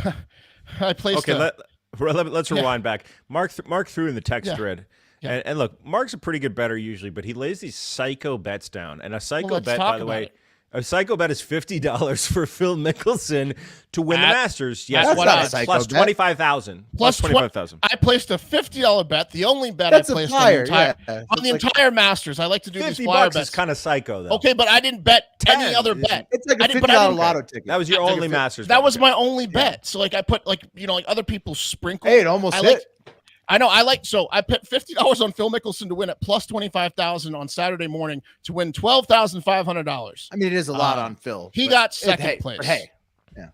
[SPEAKER 2] I placed.
[SPEAKER 3] Okay, let's rewind back. Mark threw in the text thread. Yeah. And look, Mark's a pretty good bettor usually, but he lays these psycho bets down. And a psycho bet, by the way, a psycho bet is $50 for Phil Mickelson to win the Masters. Yes,
[SPEAKER 1] that's not a psycho
[SPEAKER 3] plus
[SPEAKER 1] bet.
[SPEAKER 3] 25,000. Plus 25,000.
[SPEAKER 2] I placed a $50 bet. The only bet
[SPEAKER 1] that's
[SPEAKER 2] I placed
[SPEAKER 1] on
[SPEAKER 2] the entire Masters. I like to do these flyer bets.
[SPEAKER 3] Is kind of psycho though.
[SPEAKER 2] Okay, but I didn't bet any other bet.
[SPEAKER 1] It's like a $50 lotto ticket.
[SPEAKER 3] That was your only Masters.
[SPEAKER 2] That was my only bet. So like I put like other people sprinkle.
[SPEAKER 1] Hey, it almost hit.
[SPEAKER 2] I know. I put $50 on Phil Mickelson to win at plus 25,000 on Saturday morning to win $12,500.
[SPEAKER 1] I mean, it is a lot on Phil.
[SPEAKER 2] He got second place.
[SPEAKER 1] Yeah,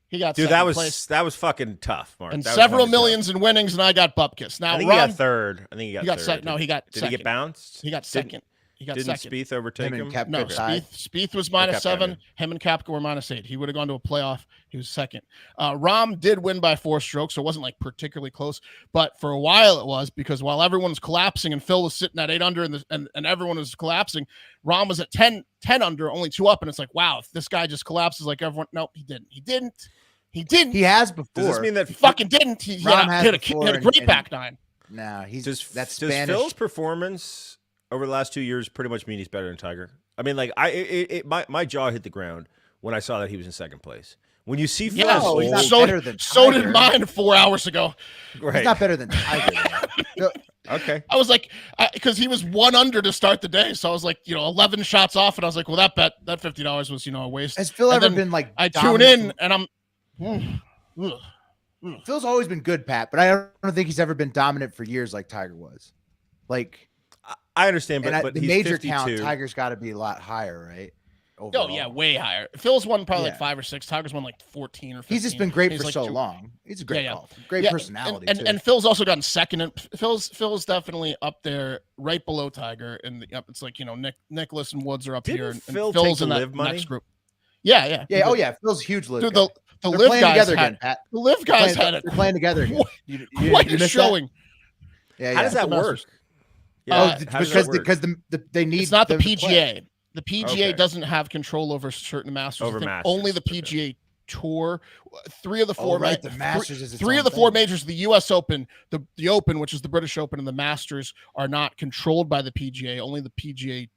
[SPEAKER 2] he got
[SPEAKER 3] dude.
[SPEAKER 2] Second place.
[SPEAKER 3] That was fucking tough, Mark.
[SPEAKER 2] And several millions in winnings, and I got bupkis. Now
[SPEAKER 3] I think he got third. I think he got third.
[SPEAKER 2] Second. No, he got.
[SPEAKER 3] Did
[SPEAKER 2] second.
[SPEAKER 3] he get bounced?
[SPEAKER 2] He got second. He got
[SPEAKER 3] Didn't
[SPEAKER 2] second.
[SPEAKER 3] Spieth overtake him?
[SPEAKER 2] No, Spieth was -7. Him and Koepka were -8. He would have gone to a playoff. He was second. Rahm did win by 4 strokes, so it wasn't like particularly close. But for a while it was, because while everyone was collapsing and Phil was sitting at 8 under and everyone was collapsing, Rahm was at 10 under, only 2 up. And it's like, wow, if this guy just collapses like everyone. No, he didn't. He
[SPEAKER 1] has before.
[SPEAKER 3] Does this mean that
[SPEAKER 2] he fucking didn't? He had a great back nine.
[SPEAKER 1] Nah,
[SPEAKER 3] does
[SPEAKER 1] Spanish.
[SPEAKER 3] Phil's performance over the last 2 years pretty much mean he's better than Tiger? I mean, like my jaw hit the ground when I saw that he was in second place. When you see Phil,
[SPEAKER 2] so did mine 4 hours ago.
[SPEAKER 1] Right. He's not better than Tiger.
[SPEAKER 3] Okay.
[SPEAKER 2] I was like, because he was 1 under to start the day, so I was like, 11 shots off, and I was like, well, that $50 was a waste.
[SPEAKER 1] Has Phil ever been like?
[SPEAKER 2] I tune in and I'm.
[SPEAKER 1] Phil's always been good, Pat, but I don't think he's ever been dominant for years like Tiger was. Like,
[SPEAKER 3] I understand, but
[SPEAKER 1] the
[SPEAKER 3] he's
[SPEAKER 1] major
[SPEAKER 3] 52.
[SPEAKER 1] count, Tiger's got to be a lot higher, right? Overall.
[SPEAKER 2] Oh yeah, way higher. Phil's won probably like 5 or 6. Tiger's won like 14 or 15.
[SPEAKER 1] He's just been great for so long. He's a great golfer, great personality,
[SPEAKER 2] and Phil's also gotten second. And Phil's definitely up there, right below Tiger. And it's like Nicholas and Woods are up here, and Phil's in that next group. Yeah.
[SPEAKER 1] Oh yeah, Phil's huge.
[SPEAKER 2] Dude, the live guys
[SPEAKER 1] together again, Pat.
[SPEAKER 2] The live guys
[SPEAKER 1] they're playing together again.
[SPEAKER 2] Quite a showing.
[SPEAKER 1] Yeah,
[SPEAKER 3] How does that
[SPEAKER 2] The
[SPEAKER 3] work?
[SPEAKER 2] Masters.
[SPEAKER 3] Yeah,
[SPEAKER 1] Oh,
[SPEAKER 3] how does that
[SPEAKER 1] because
[SPEAKER 3] work?
[SPEAKER 1] they need.
[SPEAKER 2] It's not the
[SPEAKER 1] them to play.
[SPEAKER 2] PGA. The PGA
[SPEAKER 3] Okay.
[SPEAKER 2] doesn't have control over certain Masters.
[SPEAKER 3] Over
[SPEAKER 2] I think
[SPEAKER 3] Masters,
[SPEAKER 2] only the
[SPEAKER 3] okay.
[SPEAKER 2] PGA Tour. Three of the
[SPEAKER 1] Oh,
[SPEAKER 2] four.
[SPEAKER 1] right, the Masters is its
[SPEAKER 2] three
[SPEAKER 1] own
[SPEAKER 2] of the four
[SPEAKER 1] thing.
[SPEAKER 2] majors. The U.S. Open, the Open, which is the British Open, and the Masters are not controlled by the PGA. Only the PGA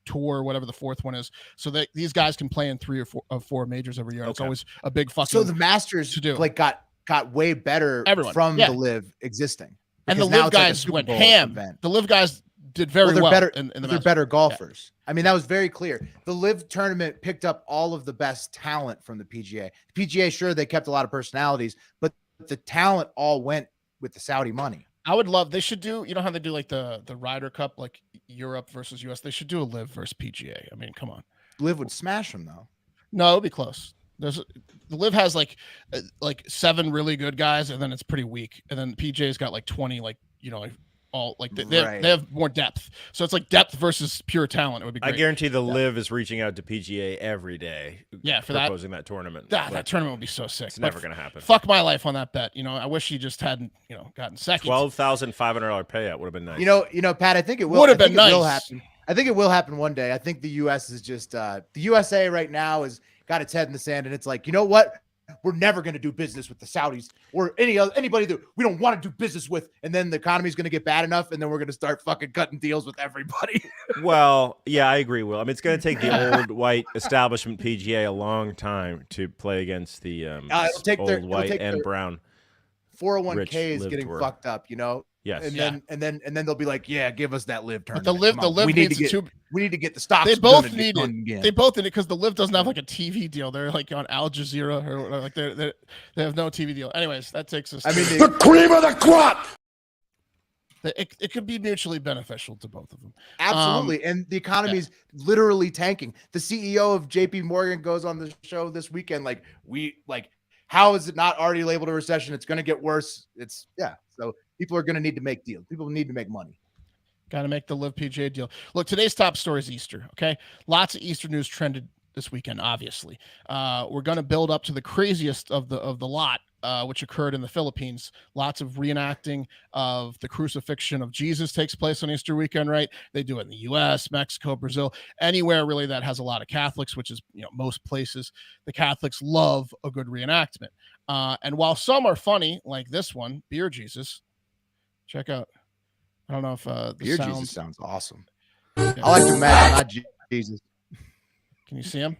[SPEAKER 2] Tour, whatever the fourth one is. So that these guys can play in three or four majors every year. It's
[SPEAKER 3] Okay.
[SPEAKER 2] always a big fucking.
[SPEAKER 1] So the Masters
[SPEAKER 2] to do.
[SPEAKER 1] like got way better
[SPEAKER 2] Everyone,
[SPEAKER 1] from
[SPEAKER 2] yeah.
[SPEAKER 1] the Live existing.
[SPEAKER 2] And the
[SPEAKER 1] Because now
[SPEAKER 2] Live
[SPEAKER 1] it's like a
[SPEAKER 2] guys
[SPEAKER 1] Super
[SPEAKER 2] went
[SPEAKER 1] Bowl
[SPEAKER 2] ham.
[SPEAKER 1] event.
[SPEAKER 2] The Live guys did very
[SPEAKER 1] they're
[SPEAKER 2] well.
[SPEAKER 1] better.
[SPEAKER 2] in the
[SPEAKER 1] They're
[SPEAKER 2] Masters.
[SPEAKER 1] better golfers. I mean, that was very clear. The Live tournament picked up all of the best talent from the PGA. The PGA, sure, they kept a lot of personalities, but the talent all went with the Saudi money.
[SPEAKER 2] I would love. They should do. You know how they do like the Ryder Cup, like Europe versus US. They should do a Live versus PGA. I mean, come on.
[SPEAKER 1] Live would smash them though.
[SPEAKER 2] No, it'll be close. The Live has like 7 really good guys, and then it's pretty weak. And then the PGA's got like 20, like all like they have more depth. So it's like depth versus pure talent. It would be great.
[SPEAKER 3] I guarantee the Live is reaching out to PGA every day.
[SPEAKER 2] Yeah, for
[SPEAKER 3] proposing that tournament.
[SPEAKER 2] that tournament would be so sick.
[SPEAKER 3] It's never going to happen.
[SPEAKER 2] Fuck my life on that bet. I wish he just hadn't gotten second.
[SPEAKER 3] $12,500 payout would have been nice.
[SPEAKER 1] You know, Pat. I think it will.
[SPEAKER 2] Would have been
[SPEAKER 1] It will
[SPEAKER 2] nice.
[SPEAKER 1] happen. I think it will happen one day. I think the U.S. is just the USA right now has got its head in the sand, and it's like, you know what? We're never going to do business with the Saudis or anybody that we don't want to do business with. And then the economy is going to get bad enough, and then we're going to start fucking cutting deals with everybody.
[SPEAKER 3] Well, yeah, I agree, Will. I mean, it's going to take the old white establishment PGA a long time to play against the
[SPEAKER 1] it'll take
[SPEAKER 3] old
[SPEAKER 1] their- it'll
[SPEAKER 3] white
[SPEAKER 1] take
[SPEAKER 3] and
[SPEAKER 1] their-
[SPEAKER 3] brown.
[SPEAKER 1] 401k is
[SPEAKER 3] Live
[SPEAKER 1] getting
[SPEAKER 3] tour.
[SPEAKER 1] fucked up,
[SPEAKER 3] Yes.
[SPEAKER 1] And
[SPEAKER 2] Yeah.
[SPEAKER 1] then they'll be like, yeah, give us that Live
[SPEAKER 2] But
[SPEAKER 1] tournament.
[SPEAKER 2] the Live,
[SPEAKER 1] Come
[SPEAKER 2] the
[SPEAKER 1] on.
[SPEAKER 2] Live
[SPEAKER 1] we need
[SPEAKER 2] needs
[SPEAKER 1] to get
[SPEAKER 2] to.
[SPEAKER 1] we need to get the stocks.
[SPEAKER 2] They both
[SPEAKER 1] good and
[SPEAKER 2] need
[SPEAKER 1] going
[SPEAKER 2] it.
[SPEAKER 1] again.
[SPEAKER 2] They both need it because the Live doesn't have like a TV deal. They're like on Al Jazeera or like they have no TV deal. Anyways, that takes us.
[SPEAKER 1] I mean,
[SPEAKER 4] The cream of the crop.
[SPEAKER 2] it could be mutually beneficial to both of them.
[SPEAKER 1] absolutely. And the economy's literally tanking. The CEO of JP Morgan goes on the show this weekend. How is it not already labeled a recession? It's going to get worse. So people are going to need to make deals. People need to make money.
[SPEAKER 2] Got to make the Live PGA deal. Look, today's top story is Easter. Okay, lots of Easter news trended this weekend. Obviously, we're going to build up to the craziest of the lot, which occurred in the Philippines. Lots of reenacting of the crucifixion of Jesus takes place on Easter weekend. Right? They do it in the U.S., Mexico, Brazil, anywhere really that has a lot of Catholics, which is most places. The Catholics love a good reenactment. And while some are funny, like this one, Beer Jesus, check out. I don't know if the
[SPEAKER 1] Beer
[SPEAKER 2] sound.
[SPEAKER 1] Jesus sounds awesome.
[SPEAKER 2] Yeah.
[SPEAKER 1] I like to imagine not Jesus.
[SPEAKER 2] Can you see him?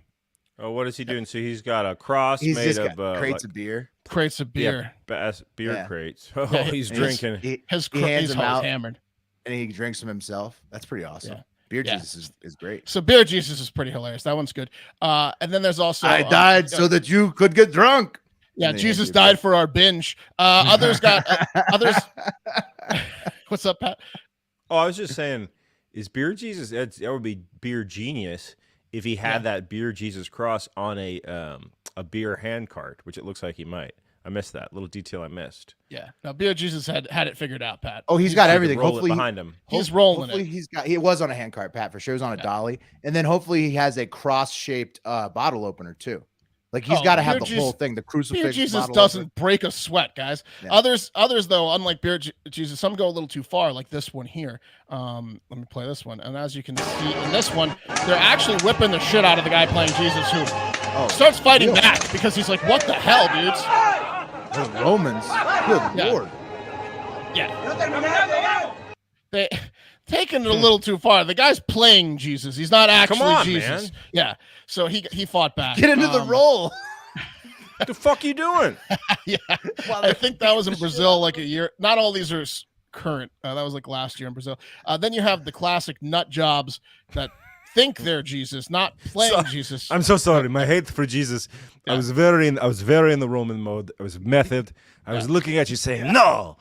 [SPEAKER 3] Oh, what is he doing? So he's got a cross
[SPEAKER 1] He's
[SPEAKER 3] made
[SPEAKER 1] just
[SPEAKER 3] of
[SPEAKER 1] got crates of beer.
[SPEAKER 2] Crates of beer.
[SPEAKER 3] beer
[SPEAKER 1] Yeah.
[SPEAKER 3] crates. Oh,
[SPEAKER 2] Yeah,
[SPEAKER 3] he's
[SPEAKER 2] he's-
[SPEAKER 3] drinking.
[SPEAKER 1] He
[SPEAKER 2] His
[SPEAKER 1] hands
[SPEAKER 2] he's
[SPEAKER 1] them out.
[SPEAKER 2] hammered.
[SPEAKER 1] and he drinks them himself. That's pretty awesome.
[SPEAKER 2] Yeah.
[SPEAKER 1] Beer
[SPEAKER 2] Yeah.
[SPEAKER 1] Jesus is great.
[SPEAKER 2] So Beer Jesus is pretty hilarious. That one's good. And then there's also
[SPEAKER 1] I died so that you could get drunk.
[SPEAKER 2] Yeah,
[SPEAKER 1] And they
[SPEAKER 2] Jesus
[SPEAKER 1] hand you
[SPEAKER 2] died
[SPEAKER 1] beer.
[SPEAKER 2] for our binge. Others got others. What's up, Pat?
[SPEAKER 3] Oh, I was just saying, is Beer Jesus? That would be Beer Genius if he had that Beer Jesus cross on a beer hand cart, which it looks like he might. I missed that little detail. I missed.
[SPEAKER 2] Yeah. Now Beer Jesus had it figured out, Pat.
[SPEAKER 1] Oh, he's got
[SPEAKER 3] You could
[SPEAKER 1] everything.
[SPEAKER 3] roll it
[SPEAKER 1] Hopefully,
[SPEAKER 3] behind him.
[SPEAKER 2] He's rolling
[SPEAKER 1] hopefully
[SPEAKER 2] it.
[SPEAKER 1] he was on a hand cart, Pat, for sure. He was on a dolly, and then hopefully he has a cross-shaped bottle opener too. Like he's
[SPEAKER 2] Oh,
[SPEAKER 1] got to have
[SPEAKER 2] Beer
[SPEAKER 1] the whole
[SPEAKER 2] Jesus-
[SPEAKER 1] thing. The
[SPEAKER 2] Beer
[SPEAKER 1] crucifix.
[SPEAKER 2] Jesus
[SPEAKER 1] bottle
[SPEAKER 2] doesn't
[SPEAKER 1] opener.
[SPEAKER 2] break a sweat, guys.
[SPEAKER 1] Yeah.
[SPEAKER 2] Others though, unlike Beer Jesus, some go a little too far, like this one here. Let me play this one, and as you can see in this one, they're actually whipping the shit out of the guy playing Jesus, who starts fighting
[SPEAKER 1] really?
[SPEAKER 2] back because he's like, "What the hell, dudes?"
[SPEAKER 1] The Romans. Good
[SPEAKER 2] Yeah.
[SPEAKER 1] lord.
[SPEAKER 2] Yeah. They taking it a little too far. The guy's playing Jesus. He's not actually
[SPEAKER 3] on,
[SPEAKER 2] Jesus.
[SPEAKER 3] man.
[SPEAKER 2] Yeah. So he fought back.
[SPEAKER 1] Get into the role.
[SPEAKER 3] What the fuck you doing?
[SPEAKER 2] Yeah. I think that was in Brazil like a year. Not all these are current. That was like last year in Brazil. Then you have the classic nut jobs that think they're Jesus, not playing Jesus.
[SPEAKER 3] I'm so sorry. My hate for Jesus.
[SPEAKER 2] Yeah.
[SPEAKER 3] I was very in the Roman mode. I was method. I was looking at you saying, no.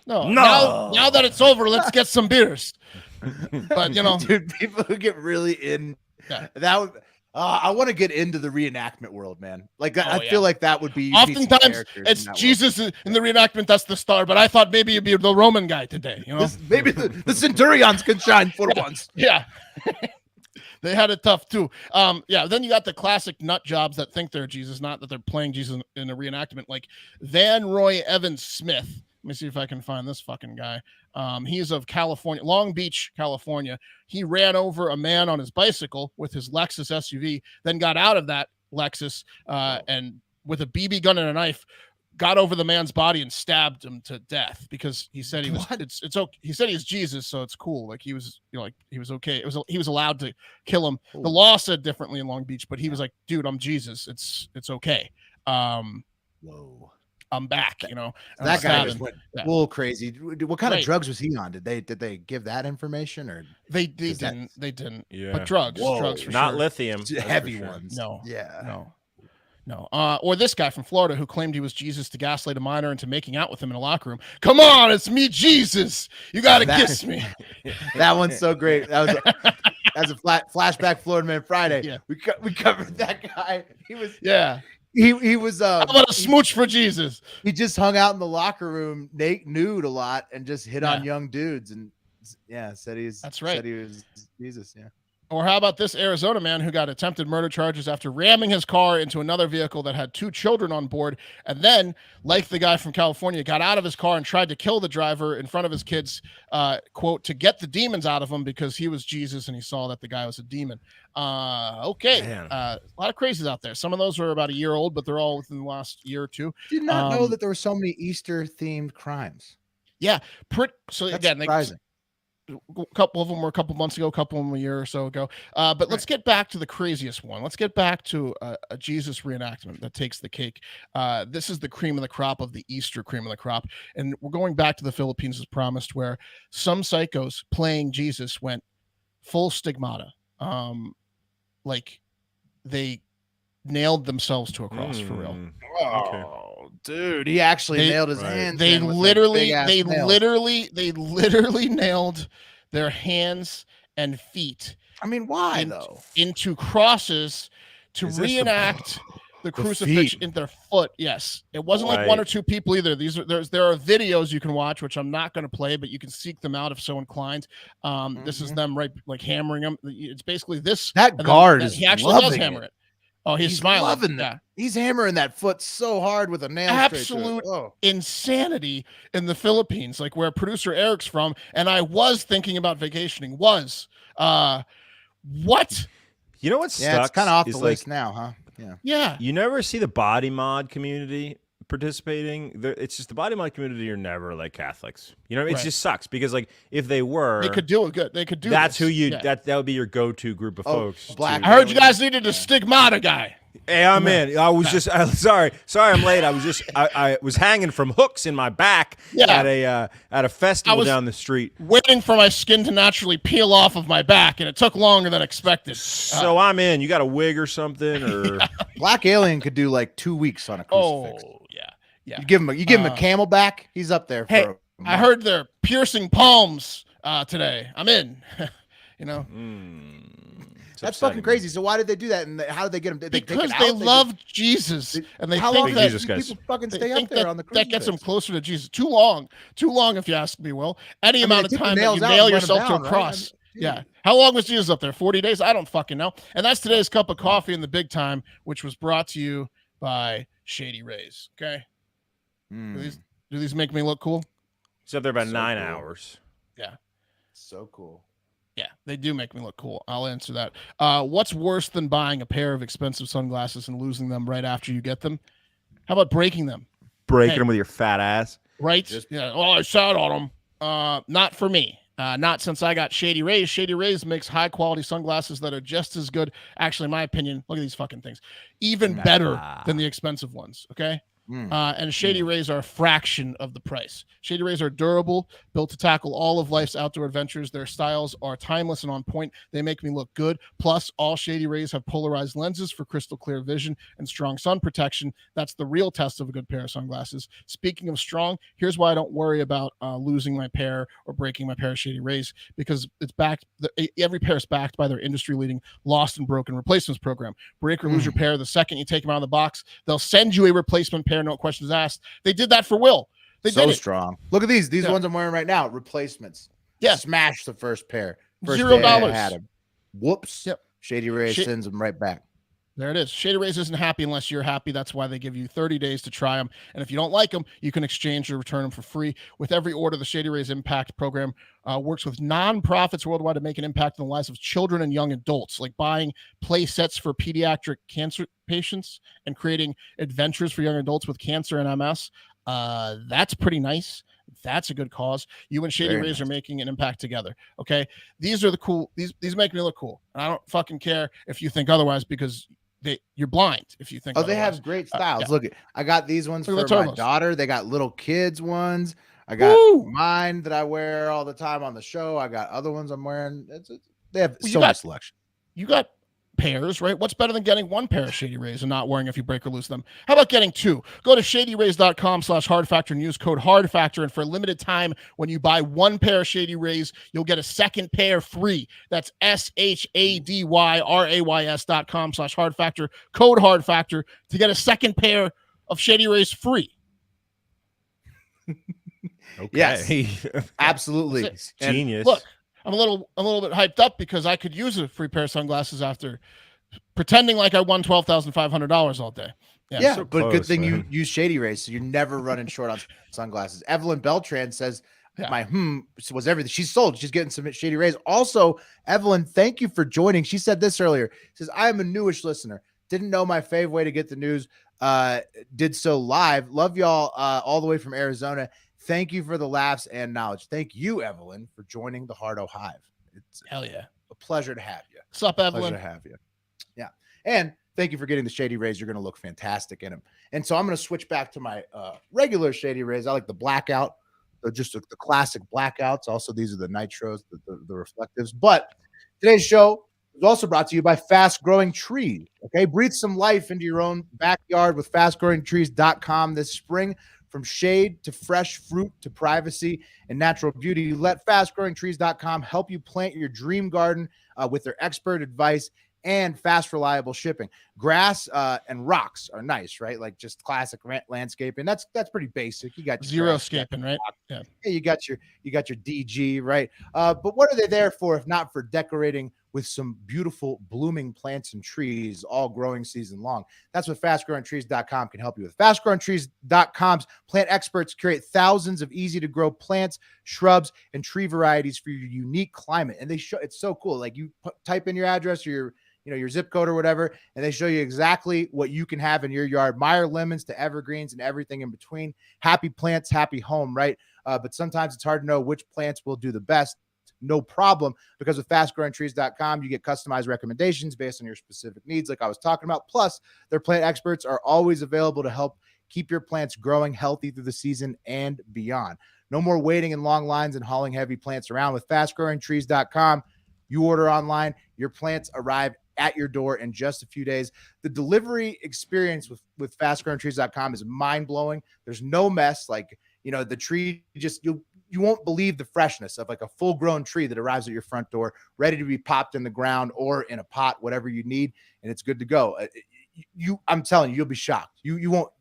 [SPEAKER 2] No.
[SPEAKER 3] No.
[SPEAKER 2] Now that it's over, let's get some beers. But
[SPEAKER 1] Dude, people who get really in that would. I want to get into the reenactment world, man. Like I feel like that would be. you'd meet some
[SPEAKER 2] oftentimes
[SPEAKER 1] characters in
[SPEAKER 2] it's
[SPEAKER 1] that world.
[SPEAKER 2] Jesus in the reenactment. That's the star. But I thought maybe you'd be the Roman guy today.
[SPEAKER 1] Maybe the centurions can shine for once.
[SPEAKER 2] Yeah. They had it tough too. Then you got the classic nut jobs that think they're Jesus, not that they're playing Jesus in a reenactment, like Van Roy Evans Smith. Let me see if I can find this fucking guy. He's of California, Long Beach, California. He ran over a man on his bicycle with his Lexus SUV, then got out of that Lexus and with a BB gun and a knife, got over the man's body and stabbed him to death because he said he was. It's okay. He said he's Jesus, so it's cool. Like he was, like he was okay. He was allowed to kill him. The law said differently in Long Beach, but he was like, dude, I'm Jesus. It's okay.
[SPEAKER 1] Whoa.
[SPEAKER 2] I'm back,
[SPEAKER 1] That guy just went full crazy. What kind of drugs was he on? Did they give that information or
[SPEAKER 2] they didn't? They didn't.
[SPEAKER 3] Yeah.
[SPEAKER 2] But drugs for
[SPEAKER 3] not
[SPEAKER 2] sure.
[SPEAKER 3] lithium,
[SPEAKER 1] heavy ones.
[SPEAKER 2] No.
[SPEAKER 1] Yeah.
[SPEAKER 2] No. Or this guy from Florida who claimed he was Jesus to gaslight a minor into making out with him in a locker room. Come on, it's me, Jesus. You gotta kiss me.
[SPEAKER 1] That one's so great. That's a flashback Florida Man Friday.
[SPEAKER 2] Yeah.
[SPEAKER 1] We covered that guy. He was He was
[SPEAKER 2] how about a smooch for Jesus?
[SPEAKER 1] He just hung out in the locker room nude a lot and just hit on young dudes and said he was Jesus. Yeah.
[SPEAKER 2] Or how about this Arizona man who got attempted murder charges after ramming his car into another vehicle that had 2 children on board, and then, like the guy from California, got out of his car and tried to kill the driver in front of his kids, quote, to get the demons out of him because he was Jesus and he saw that the guy was a demon. Okay. A lot of crazies out there. Some of those are about a year old, but they're all within the last year or two.
[SPEAKER 1] Did not know that there were so many Easter-themed crimes.
[SPEAKER 2] Yeah. That's again,
[SPEAKER 1] surprising.
[SPEAKER 2] A couple of them were a couple months ago, a couple of them a year or so ago. But let's get back to the craziest one. Let's get back to a Jesus reenactment that takes the cake. This is the cream of the crop of the Easter cream of the crop. And we're going back to the Philippines as promised, where some psychos playing Jesus went full stigmata. Like they nailed themselves to a cross for real.
[SPEAKER 1] Oh, dude, he actually nailed his hands.
[SPEAKER 2] They literally nailed their hands and feet.
[SPEAKER 1] I mean, why though?
[SPEAKER 2] Into crosses to reenact the crucifixion in their foot. Yes, it wasn't like 1 or 2 people either. There are videos you can watch, which I'm not going to play, but you can seek them out if so inclined. This is them hammering them. It's basically this.
[SPEAKER 1] That guard is
[SPEAKER 2] he actually does hammer it. Oh, he's smiling.
[SPEAKER 1] Loving that. He's hammering that foot so hard with a nail.
[SPEAKER 2] Absolute insanity in the Philippines, like where producer Eric's from. And I was thinking about vacationing. What?
[SPEAKER 3] You know what sucks?
[SPEAKER 1] Yeah, it's kind of off the list now, huh?
[SPEAKER 2] Yeah.
[SPEAKER 3] You never see the body mod community participating. It's just the body mod community are never like Catholics. It just sucks because if they were,
[SPEAKER 2] they could do it good. They could do.
[SPEAKER 3] That's who you. That would be your go-to group of folks.
[SPEAKER 2] Black. I heard you guys needed a stigmata guy.
[SPEAKER 3] Hey, I'm in. I was just sorry, I'm late. I was just I was hanging from hooks in my back at a festival down the street,
[SPEAKER 2] waiting for my skin to naturally peel off of my back, and it took longer than expected.
[SPEAKER 3] So I'm in. You got a wig or something, or
[SPEAKER 1] Black Alien could do like 2 weeks on a crucifix.
[SPEAKER 2] Oh yeah.
[SPEAKER 1] You give him a camelback. He's up there.
[SPEAKER 2] Hey, I heard they're piercing palms today. I'm in.
[SPEAKER 1] That's fucking crazy. So why did they do that? And how did they get him?
[SPEAKER 2] Because they love Jesus, and they think that
[SPEAKER 3] Jesus
[SPEAKER 1] people fucking stay up there on the crucifix.
[SPEAKER 2] That gets them closer to Jesus. Too long, if you ask me. Will any amount of time that you nail yourself to a cross? Yeah. How long was Jesus up there? 40 days? I don't fucking know. And that's today's cup of coffee in the big time, which was brought to you by Shady Rays. Okay. Do these make me look cool?
[SPEAKER 3] He's up there about 9 hours.
[SPEAKER 2] Yeah.
[SPEAKER 1] So cool.
[SPEAKER 2] Yeah, they do make me look cool. I'll answer that. What's worse than buying a pair of expensive sunglasses and losing them right after you get them? How about breaking them?
[SPEAKER 3] Breaking them with your fat ass.
[SPEAKER 2] Right? I sat on them. Not for me. Not since I got Shady Rays. Shady Rays makes high quality sunglasses that are just as good. Actually, in my opinion, look at these fucking things. Even better than the expensive ones. Okay. And Shady Rays are a fraction of the price. Shady Rays are durable, built to tackle all of life's outdoor adventures. Their styles are timeless and on point. They make me look good. Plus, all Shady Rays have polarized lenses for crystal clear vision and strong sun protection. That's the real test of a good pair of sunglasses. Speaking of strong, here's why I don't worry about losing my pair or breaking my pair of Shady Rays, because it's backed. Every pair is backed by their industry-leading lost and broken replacements program. Break or lose your pair the second you take them out of the box. They'll send you a replacement pair, no questions asked. They did that for Will. They did it.
[SPEAKER 1] Strong. Look at these ones I'm wearing right now. Replacements.
[SPEAKER 2] Yeah.
[SPEAKER 1] Smash the first pair. First
[SPEAKER 2] $0.
[SPEAKER 1] I had them. Whoops.
[SPEAKER 2] Yep.
[SPEAKER 1] Shady Ray sends them right back.
[SPEAKER 2] There it is. Shady Rays isn't happy unless you're happy. That's why they give you 30 days to try them. And if you don't like them, you can exchange or return them for free. With every order, the Shady Rays Impact Program works with nonprofits worldwide to make an impact in the lives of children and young adults, like buying play sets for pediatric cancer patients and creating adventures for young adults with cancer and MS. That's pretty nice. That's a good cause. You and Shady Rays are making an impact together. Okay. These are the cool, these make me look cool. And I don't fucking care if you think otherwise, because you're blind if you think
[SPEAKER 1] they have great styles.
[SPEAKER 2] Yeah.
[SPEAKER 1] Look, I got these ones
[SPEAKER 2] Look
[SPEAKER 1] for my daughter. They got little kids ones. I got mine that I wear all the time on the show. I got other ones I'm wearing. They have so much selection.
[SPEAKER 2] You got pairs, right? What's better than getting one pair of Shady Rays and not wearing if you break or lose them? How about getting two? Go to shadyrays.com/hardfactor and use code hardfactor. And for a limited time, when you buy one pair of Shady Rays, you'll get a second pair free. That's SHADYRAYS.com/hardfactor, code hardfactor to get a second pair of Shady Rays free.
[SPEAKER 3] Okay.
[SPEAKER 1] Yes, absolutely.
[SPEAKER 3] Genius.
[SPEAKER 2] Look, I'm a little bit hyped up because I could use a free pair of sunglasses after pretending like I won $12,500 all day.
[SPEAKER 1] Yeah, so but good thing you use Shady Rays, so you're never running short on sunglasses. Evelyn Beltran says my was everything. She's sold. She's getting some Shady Rays. Also, Evelyn, thank you for joining. She said this earlier. She says, I am a newish listener. Didn't know my fave way to get the news. Did so live. Love y'all all the way from Arizona. Thank you for the laughs and knowledge. Thank you, Evelyn, for joining the Hardo Hive. It's
[SPEAKER 2] hell yeah,
[SPEAKER 1] a pleasure to have you.
[SPEAKER 2] What's up, Evelyn?
[SPEAKER 1] Pleasure to have you. Yeah, and thank you for getting the Shady Rays. You're going to look fantastic in them. And so I'm going to switch back to my regular Shady Rays. I like the blackout, just the classic blackouts. Also, these are the nitros, the reflectives. But today's show is also brought to you by Fast Growing Trees. Okay, breathe some life into your own backyard with fastgrowingtrees.com this spring. From shade to fresh fruit to privacy and natural beauty, let fastgrowingtrees.com help you plant your dream garden with their expert advice and fast, reliable shipping. Grass and rocks are nice, right? Like just classic landscaping. That's pretty basic. You got
[SPEAKER 2] zero scaping, right?
[SPEAKER 1] Yeah. You got your DG, right? But what are they there for if not for decorating with some beautiful blooming plants and trees all growing season long? That's what fastgrowingtrees.com can help you with. Fastgrowingtrees.com's plant experts curate thousands of easy to grow plants, shrubs, and tree varieties for your unique climate. And they show, it's so cool. Like you type in your address or your zip code or whatever, and they show you exactly what you can have in your yard. Meyer lemons to evergreens and everything in between. Happy plants, happy home, right? But sometimes it's hard to know which plants will do the best. No problem, because with fastgrowingtrees.com, you get customized recommendations based on your specific needs, like I was talking about. Plus, their plant experts are always available to help keep your plants growing healthy through the season and beyond. No more waiting in long lines and hauling heavy plants around. With fastgrowingtrees.com, you order online, your plants arrive at your door in just a few days. The delivery experience with fastgrowingtrees.com is mind-blowing. There's no mess. Like, the tree just, you won't believe the freshness of like a full-grown tree that arrives at your front door, ready to be popped in the ground or in a pot, whatever you need, and it's good to go. I'm telling you, you'll be shocked. You won't.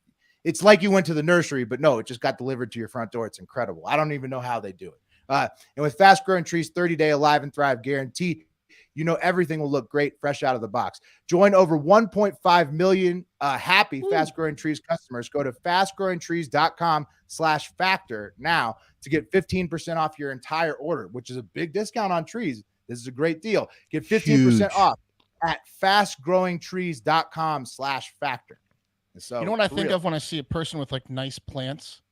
[SPEAKER 1] It's like you went to the nursery, but no, it just got delivered to your front door. It's incredible. I don't even know how they do it. And with Fast Growing Trees 30-day Alive and Thrive guarantee, everything will look great fresh out of the box. Join over 1.5 million happy Fast Growing Trees customers. Go to fastgrowingtrees.com/factor now to get 15% off your entire order, which is a big discount on trees. This is a great deal. Get 15% off at fastgrowingtrees.com/factor. So,
[SPEAKER 2] you know what I think of when I see a person with like nice plants?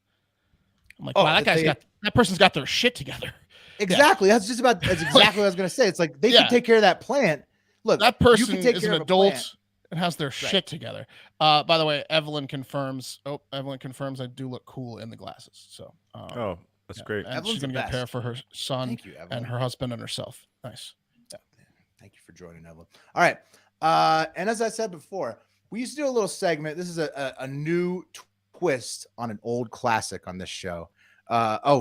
[SPEAKER 2] I'm like, wow, that person's got their shit together.
[SPEAKER 1] Exactly. That's exactly what I was going to say. It's like they can take care of that plant. Look,
[SPEAKER 2] that person is an adult and has their shit together. By the way, Evelyn confirms I do look cool in the glasses. So,
[SPEAKER 3] that's great.
[SPEAKER 2] And she's going to get a pair for her son and her husband and herself. Nice.
[SPEAKER 1] Yeah. Thank you for joining, Evelyn. All right. And as I said before, we used to do a little segment. This is a new twist on an old classic on this show.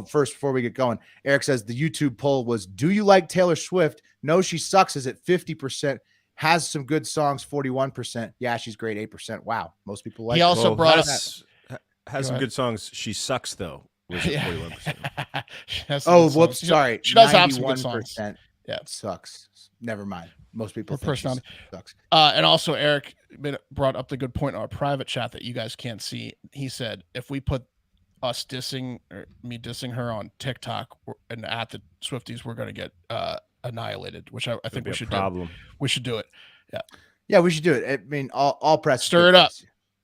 [SPEAKER 1] First, before we get going, Eric says the YouTube poll was, do you like Taylor Swift? No, she sucks is at 50%. Has some good songs, 41%. Yeah, she's great, 8%. Wow. Most people like
[SPEAKER 2] He also brought up
[SPEAKER 3] has some good songs. She sucks though. Was 41%.
[SPEAKER 1] Whoops. Sorry.
[SPEAKER 2] She does have some good songs. Yeah,
[SPEAKER 1] it sucks. Never mind. Most people
[SPEAKER 2] Her
[SPEAKER 1] think she
[SPEAKER 2] personality.
[SPEAKER 1] sucks.
[SPEAKER 2] And also Eric brought up the good point in our private chat that you guys can't see. He said if we put us dissing or me dissing her on TikTok and at the Swifties, we're going to get annihilated, which I think we should do. We should do it.
[SPEAKER 1] Yeah, we should do it. I mean, all press.
[SPEAKER 2] Stir it up.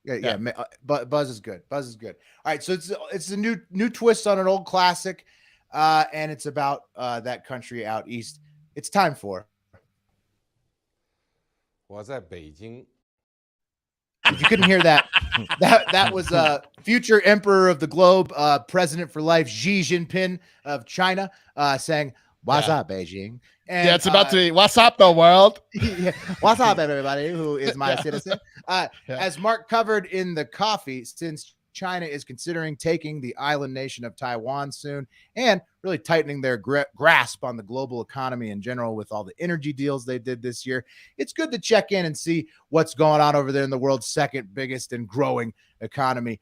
[SPEAKER 1] Yeah. Buzz is good. Buzz is good. All right, so it's a new twist on an old classic, and it's about that country out east. It's time for.
[SPEAKER 4] Was that Beijing?
[SPEAKER 1] If you couldn't hear that, that was future emperor of the globe, president for life, Xi Jinping of China, saying, "What's up, Beijing?" And,
[SPEAKER 2] it's about to be, what's up, the world?
[SPEAKER 1] Yeah. What's up, everybody who is my citizen? As Mark covered in the coffee, since China is considering taking the island nation of Taiwan soon and really tightening their grasp on the global economy in general with all the energy deals they did this year, it's good to check in and see what's going on over there in the world's second biggest and growing economy,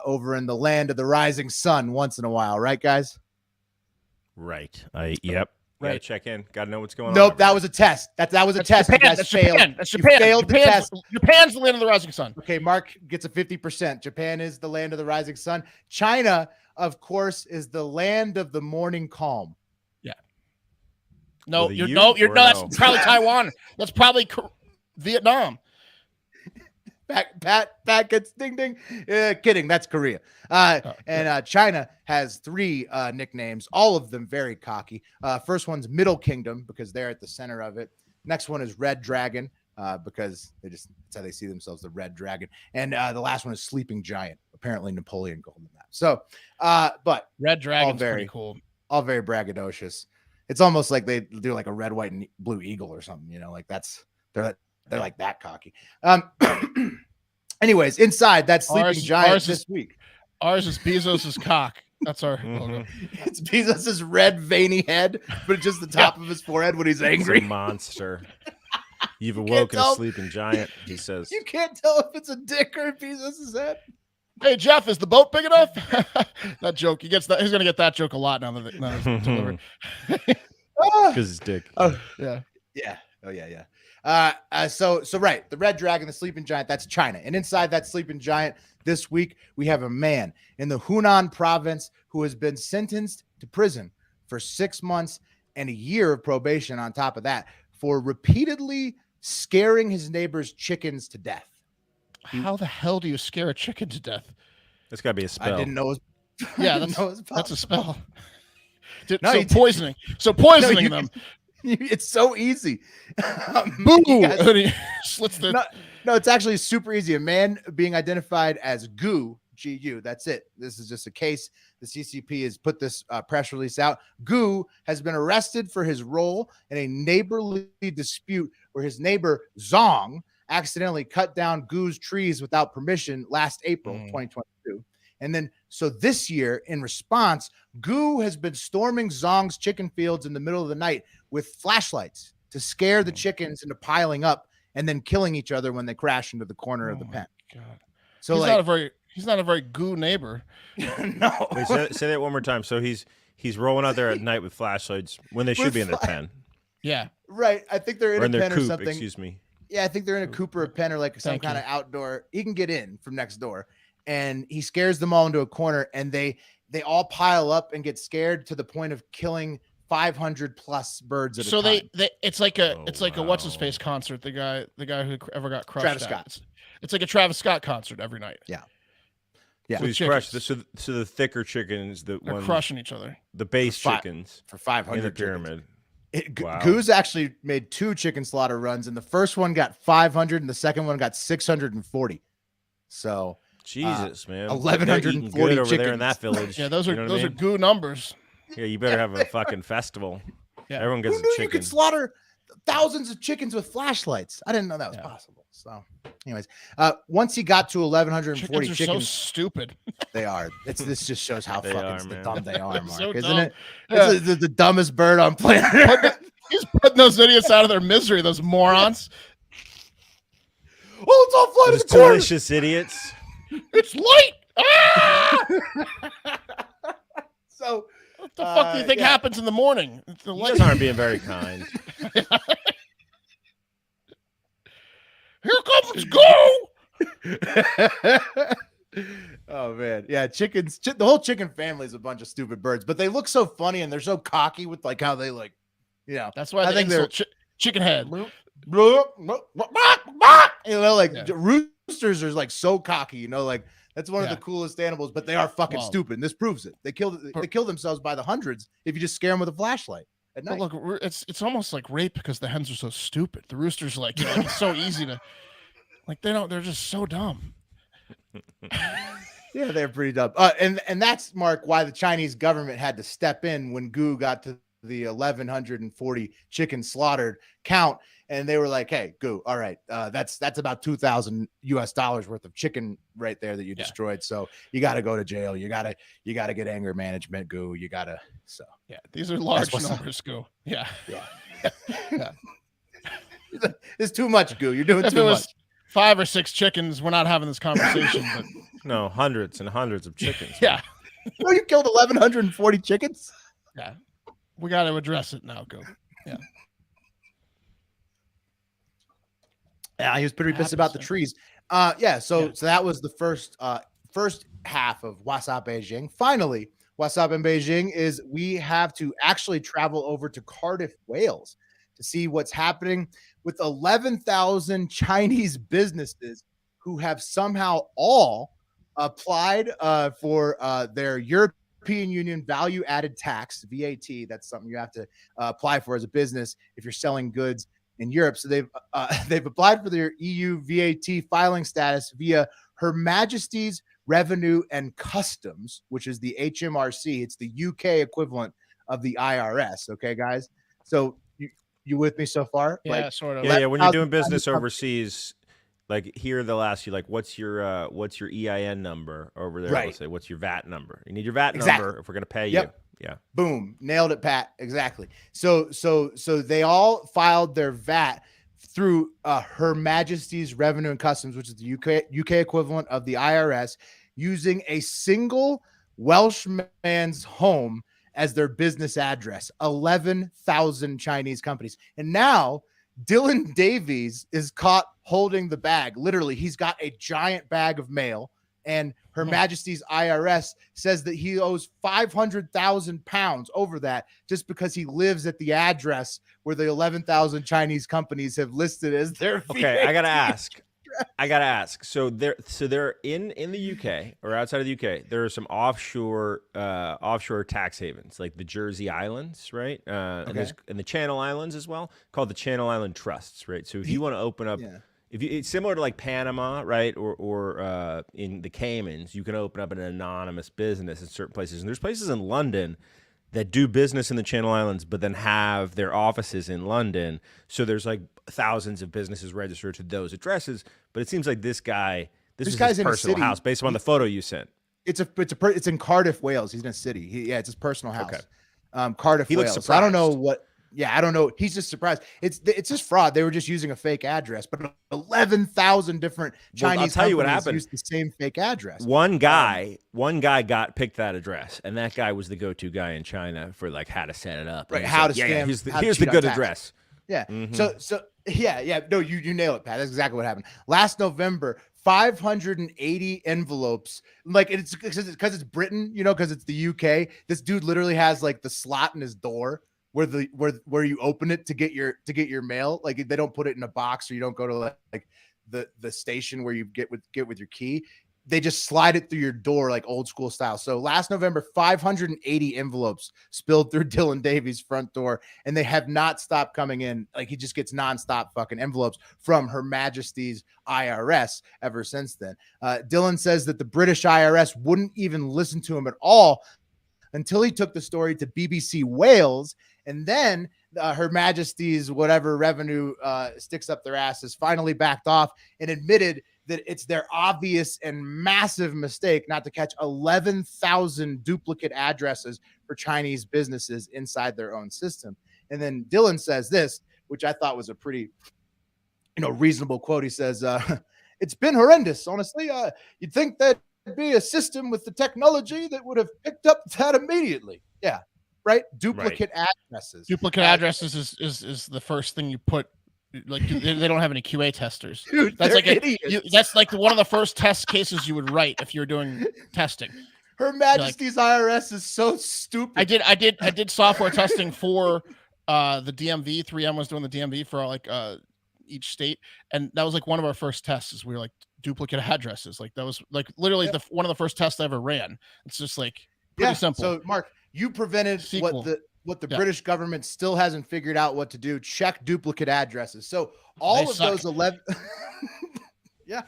[SPEAKER 1] over in the land of the rising sun once in a while. Right, guys?
[SPEAKER 3] Right. Yep. Gotta check in. Gotta know what's going on.
[SPEAKER 1] Nope, that was a test. That was a test.
[SPEAKER 2] Japan.
[SPEAKER 1] You guys
[SPEAKER 2] That's
[SPEAKER 1] failed.
[SPEAKER 2] Japan. That's
[SPEAKER 1] You
[SPEAKER 2] Japan.
[SPEAKER 1] failed the test.
[SPEAKER 2] Japan's the land of the rising sun.
[SPEAKER 1] Okay, Mark gets a 50%. Japan is the land of the rising sun. China, of course, is the land of the morning calm.
[SPEAKER 2] Yeah. No,
[SPEAKER 3] With a
[SPEAKER 2] you're
[SPEAKER 3] U
[SPEAKER 2] no, you're
[SPEAKER 3] or
[SPEAKER 2] not.
[SPEAKER 3] no?
[SPEAKER 2] That's probably Taiwan. That's probably Vietnam.
[SPEAKER 1] Pat gets ding ding. Kidding, that's Korea. And China has 3 nicknames, all of them very cocky. First one's Middle Kingdom because they're at the center of it. Next one is Red Dragon because that's how they see themselves, the Red Dragon. And the last one is Sleeping Giant. Apparently Napoleon called them that. So, but
[SPEAKER 2] Red Dragon's
[SPEAKER 1] very
[SPEAKER 2] pretty cool.
[SPEAKER 1] All very braggadocious. It's almost like they do like a red, white, and blue eagle or something. You know, like they're like that cocky. Anyways, inside that Sleeping Giant this week.
[SPEAKER 2] Ours is Bezos' cock. That's our logo.
[SPEAKER 1] It's Bezos' red veiny head, but just the top of his forehead when he's angry.
[SPEAKER 3] It's a monster. You've awoken a sleeping giant, he says.
[SPEAKER 1] You can't tell if it's a dick or Bezos' head.
[SPEAKER 2] Hey Jeff, is the boat big enough? That joke. He's gonna get that joke a lot now that it's delivered.
[SPEAKER 3] Because it's dick.
[SPEAKER 1] Yeah. Oh yeah. So right, the Red Dragon, the Sleeping Giant, that's China. And inside that Sleeping Giant this week, we have a man in the Hunan province who has been sentenced to prison for 6 months and a year of probation on top of that for repeatedly scaring his neighbor's chickens to death.
[SPEAKER 2] How the hell do you scare a chicken to death?
[SPEAKER 3] It's got to be a spell.
[SPEAKER 1] I didn't know.
[SPEAKER 2] Yeah, that's a spell.
[SPEAKER 1] No,
[SPEAKER 2] poisoning. So poisoning them.
[SPEAKER 1] It's so easy.
[SPEAKER 2] Boo! Slits the...
[SPEAKER 1] No, it's actually super easy. A man being identified as Gu, G-U, that's it. This is just a case. The CCP has put this press release out. Gu has been arrested for his role in a neighborly dispute where his neighbor Zong accidentally cut down Gu's trees without permission last April 2022. And then, so this year, in response, Gu has been storming Zong's chicken fields in the middle of the night with flashlights to scare the chickens into piling up and then killing each other when they crash into the corner of the pen.
[SPEAKER 2] God.
[SPEAKER 1] So
[SPEAKER 2] he's not a very Gu neighbor.
[SPEAKER 1] No.
[SPEAKER 3] Wait, say that one more time. So he's rolling out there at night with flashlights when they should be in their pen.
[SPEAKER 2] Yeah.
[SPEAKER 1] Right. I think they're in
[SPEAKER 3] or
[SPEAKER 1] a
[SPEAKER 3] in their
[SPEAKER 1] pen
[SPEAKER 3] coop,
[SPEAKER 1] or something.
[SPEAKER 3] excuse me.
[SPEAKER 1] Yeah, I think they're in a coop or a pen or like some kind of outdoor. He can get in from next door. And he scares them all into a corner, and they all pile up and get scared to the point of killing 500 plus birds at a time.
[SPEAKER 2] So it's like a what's his face concert. The guy who ever got crushed.
[SPEAKER 1] Travis Scott.
[SPEAKER 2] It's like a Travis Scott concert every night.
[SPEAKER 1] Yeah.
[SPEAKER 3] So he's crushed. So the thicker chickens,
[SPEAKER 2] they're crushing each other.
[SPEAKER 3] The base chickens
[SPEAKER 1] for 500
[SPEAKER 3] in the pyramid.
[SPEAKER 1] Wow. Goose actually made 2 chicken slaughter runs, and the first one got 500, and the second one got 640. So.
[SPEAKER 3] Jesus, man.
[SPEAKER 1] 1,140
[SPEAKER 3] good over
[SPEAKER 1] chickens.
[SPEAKER 3] there in that village.
[SPEAKER 2] Yeah, those are Gu numbers.
[SPEAKER 3] Yeah, you better have a fucking festival. Yeah. Everyone gets
[SPEAKER 1] Who knew
[SPEAKER 3] a chicken.
[SPEAKER 1] You could slaughter thousands of chickens with flashlights? I didn't know that was possible. So, anyways, once he got to 1,140 chickens,
[SPEAKER 2] are so stupid.
[SPEAKER 1] They are. This just shows how fucking dumb they are, Mark,
[SPEAKER 2] so
[SPEAKER 1] isn't
[SPEAKER 2] dumb.
[SPEAKER 1] it? Yeah. This is the dumbest bird on planet Earth.
[SPEAKER 2] He's putting those idiots out of their misery. Those morons.
[SPEAKER 1] Oh, it's all flying
[SPEAKER 3] Those
[SPEAKER 1] to the corner.
[SPEAKER 3] delicious idiots.
[SPEAKER 2] It's light. Ah!
[SPEAKER 1] So
[SPEAKER 2] the fuck do you think happens in the morning?
[SPEAKER 3] You guys aren't being very kind.
[SPEAKER 2] Here comes Go!
[SPEAKER 1] Oh man, yeah, chickens. The whole chicken family is a bunch of stupid birds, but they look so funny and they're so cocky with like how they like, you know.
[SPEAKER 2] That's why
[SPEAKER 1] I think they're
[SPEAKER 2] chicken head.
[SPEAKER 1] You know, like roosters are like so cocky. You know, like that's one of the coolest animals, but they are fucking stupid. And this proves it. They kill themselves by the hundreds if you just scare them with a flashlight at night.
[SPEAKER 2] But look, it's almost like rape because the hens are so stupid. The roosters like it's so easy to like they're just so dumb.
[SPEAKER 1] Yeah, they're pretty dumb. And that's, Mark, why the Chinese government had to step in when Gu got to the 1,140 chickens slaughtered count, and they were like, "Hey, Gu, all right, that's about $2,000 worth of chicken right there that you destroyed. So you got to go to jail. You got to get anger management, Gu. You got to." So
[SPEAKER 2] yeah, these are large numbers, Gu. Yeah.
[SPEAKER 1] It's too much, Gu. You're doing too much.
[SPEAKER 2] 5 or 6 chickens, we're not having this conversation. But
[SPEAKER 3] no, hundreds and hundreds of chickens.
[SPEAKER 2] Yeah.
[SPEAKER 1] Oh, you killed 1,140 chickens?
[SPEAKER 2] Yeah. We got to address it now, Go. Yeah.
[SPEAKER 1] Yeah, he was pretty pissed about the trees. So that was the first half of What's Up Beijing. Finally, What's Up in Beijing is we have to actually travel over to Cardiff, Wales to see what's happening with 11,000 Chinese businesses who have somehow all applied for their European Union value-added tax, VAT. That's something you have to apply for as a business if you're selling goods in Europe. So they've applied for their EU VAT filing status via Her Majesty's Revenue and Customs, which is the HMRC. It's the UK equivalent of the IRS. Okay, guys. So you with me so far?
[SPEAKER 2] Yeah,
[SPEAKER 1] like,
[SPEAKER 2] sort of.
[SPEAKER 3] Yeah. When you're doing business overseas, like here they'll ask you like, what's your EIN number over there?
[SPEAKER 1] Right.
[SPEAKER 3] They'll say, what's your VAT number? You need your VAT
[SPEAKER 1] Exactly.
[SPEAKER 3] number if we're gonna pay you.
[SPEAKER 1] Yep.
[SPEAKER 3] Yeah.
[SPEAKER 1] Boom. Nailed it, Pat. Exactly. So they all filed their VAT through Her Majesty's Revenue and Customs, which is the UK equivalent of the IRS, using a single Welshman's home as their business address. 11,000 Chinese companies. And now Dylan Davies is caught holding the bag. Literally, he's got a giant bag of mail, and Her Majesty's IRS says that he owes 500,000 pounds over that just because he lives at the address where the 11,000 Chinese companies have listed as their
[SPEAKER 3] Okay,
[SPEAKER 1] VAT.
[SPEAKER 3] I gotta ask. So they're in the UK or outside of the UK. There are some offshore tax havens like the Jersey Islands, right? And the Channel Islands as well, called the Channel Island Trusts, right? So if you want to open up, it's similar to like Panama, right? Or in the Caymans, you can open up an anonymous business in certain places. And there's places in London that do business in the Channel Islands, but then have their offices in London. So there's like thousands of businesses registered to those addresses. But it seems like this guy's his personal house based on the photo you sent.
[SPEAKER 1] It's in Cardiff, Wales. He's in a city. It's his personal house.
[SPEAKER 3] Okay.
[SPEAKER 1] Cardiff,
[SPEAKER 3] he
[SPEAKER 1] Wales.
[SPEAKER 3] looks surprised.
[SPEAKER 1] So I don't know what. Yeah, I don't know. He's just surprised. It's just fraud. They were just using a fake address, but 11,000 different Chinese
[SPEAKER 3] I'll tell you what happened.
[SPEAKER 1] used the same fake address.
[SPEAKER 3] One guy got picked that address, and that guy was the go-to guy in China for like how to set it up.
[SPEAKER 1] Right, how to scam.
[SPEAKER 3] Here's the good address.
[SPEAKER 1] Yeah. So no, you nail it, Pat. That's exactly what happened. Last November, 580 envelopes. Like it's because it's Britain, you know, because it's the UK. This dude literally has like the slot in his door where you open it to get your mail. Like they don't put it in a box, or you don't go to like the station where you get with your key. They just slide it through your door like old school style. So last November, 580 envelopes spilled through Dylan Davies' front door, and they have not stopped coming in. Like he just gets nonstop fucking envelopes from Her Majesty's IRS ever since then. Dylan says that the British IRS wouldn't even listen to him at all until he took the story to BBC Wales, and then Her Majesty's whatever revenue sticks up their asses finally backed off and admitted that it's their obvious and massive mistake not to catch 11,000 duplicate addresses for Chinese businesses inside their own system. And then Dylan says this, which I thought was a pretty, reasonable quote. He says, "It's been horrendous, honestly. You'd think there'd be a system with the technology that would have picked up that immediately." Yeah. right? Duplicate addresses.
[SPEAKER 2] Duplicate addresses is the first thing you put. Like they don't have any QA testers.
[SPEAKER 1] Dude,
[SPEAKER 2] that's like
[SPEAKER 1] idiots.
[SPEAKER 2] that's like one of the first test cases you would write if you're doing testing.
[SPEAKER 1] Her Majesty's IRS is so stupid.
[SPEAKER 2] I did software testing for the DMV. 3M was doing the DMV for like each state, and that was like one of our first tests. Is we were like duplicate addresses. Like that was like literally one of the first tests I ever ran. It's just like pretty simple.
[SPEAKER 1] So Mark, you prevented what the British government still hasn't figured out what to do. Check duplicate addresses. So all of those 11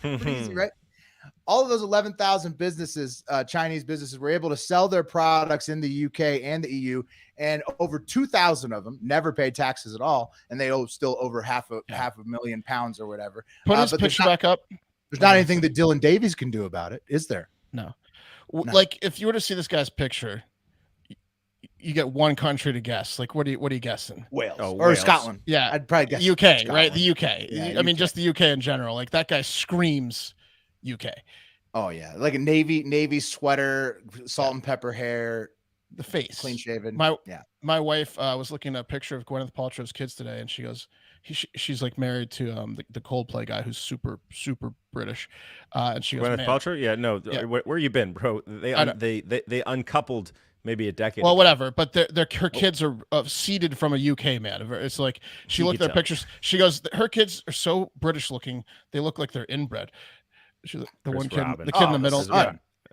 [SPEAKER 1] pretty easy, right? All of those 11,000 businesses, Chinese businesses, were able to sell their products in the UK and the EU, and over 2,000 of them never paid taxes at all, and they owe still over half a million pounds or whatever.
[SPEAKER 2] Put his picture back up.
[SPEAKER 1] There's not anything that Dylan Davies can do about it, is there?
[SPEAKER 2] No. Like if you were to see this guy's picture, you get one country to guess. Like what are you guessing?
[SPEAKER 1] Wales or Scotland?
[SPEAKER 2] Yeah,
[SPEAKER 1] I'd probably guess
[SPEAKER 2] UK,
[SPEAKER 1] Scotland.
[SPEAKER 2] right? The UK.
[SPEAKER 1] Yeah,
[SPEAKER 2] I mean, just the UK in general. Like that guy screams UK.
[SPEAKER 1] Oh yeah, like a navy sweater, salt and pepper hair,
[SPEAKER 2] the face
[SPEAKER 1] clean shaven.
[SPEAKER 2] My wife was looking at a picture of Gwyneth Paltrow's kids today, and she goes, she's like married to the Coldplay guy who's super British, and she goes,
[SPEAKER 3] Gwyneth Paltrow? Yeah, no. Yeah. Where you been, bro? They uncoupled maybe a decade.
[SPEAKER 2] Well,
[SPEAKER 3] ago.
[SPEAKER 2] Whatever, but her kids are seeded from a UK man. It's like she looked at pictures. She goes, her kids are so British looking, they look like they're inbred. The kid in the middle.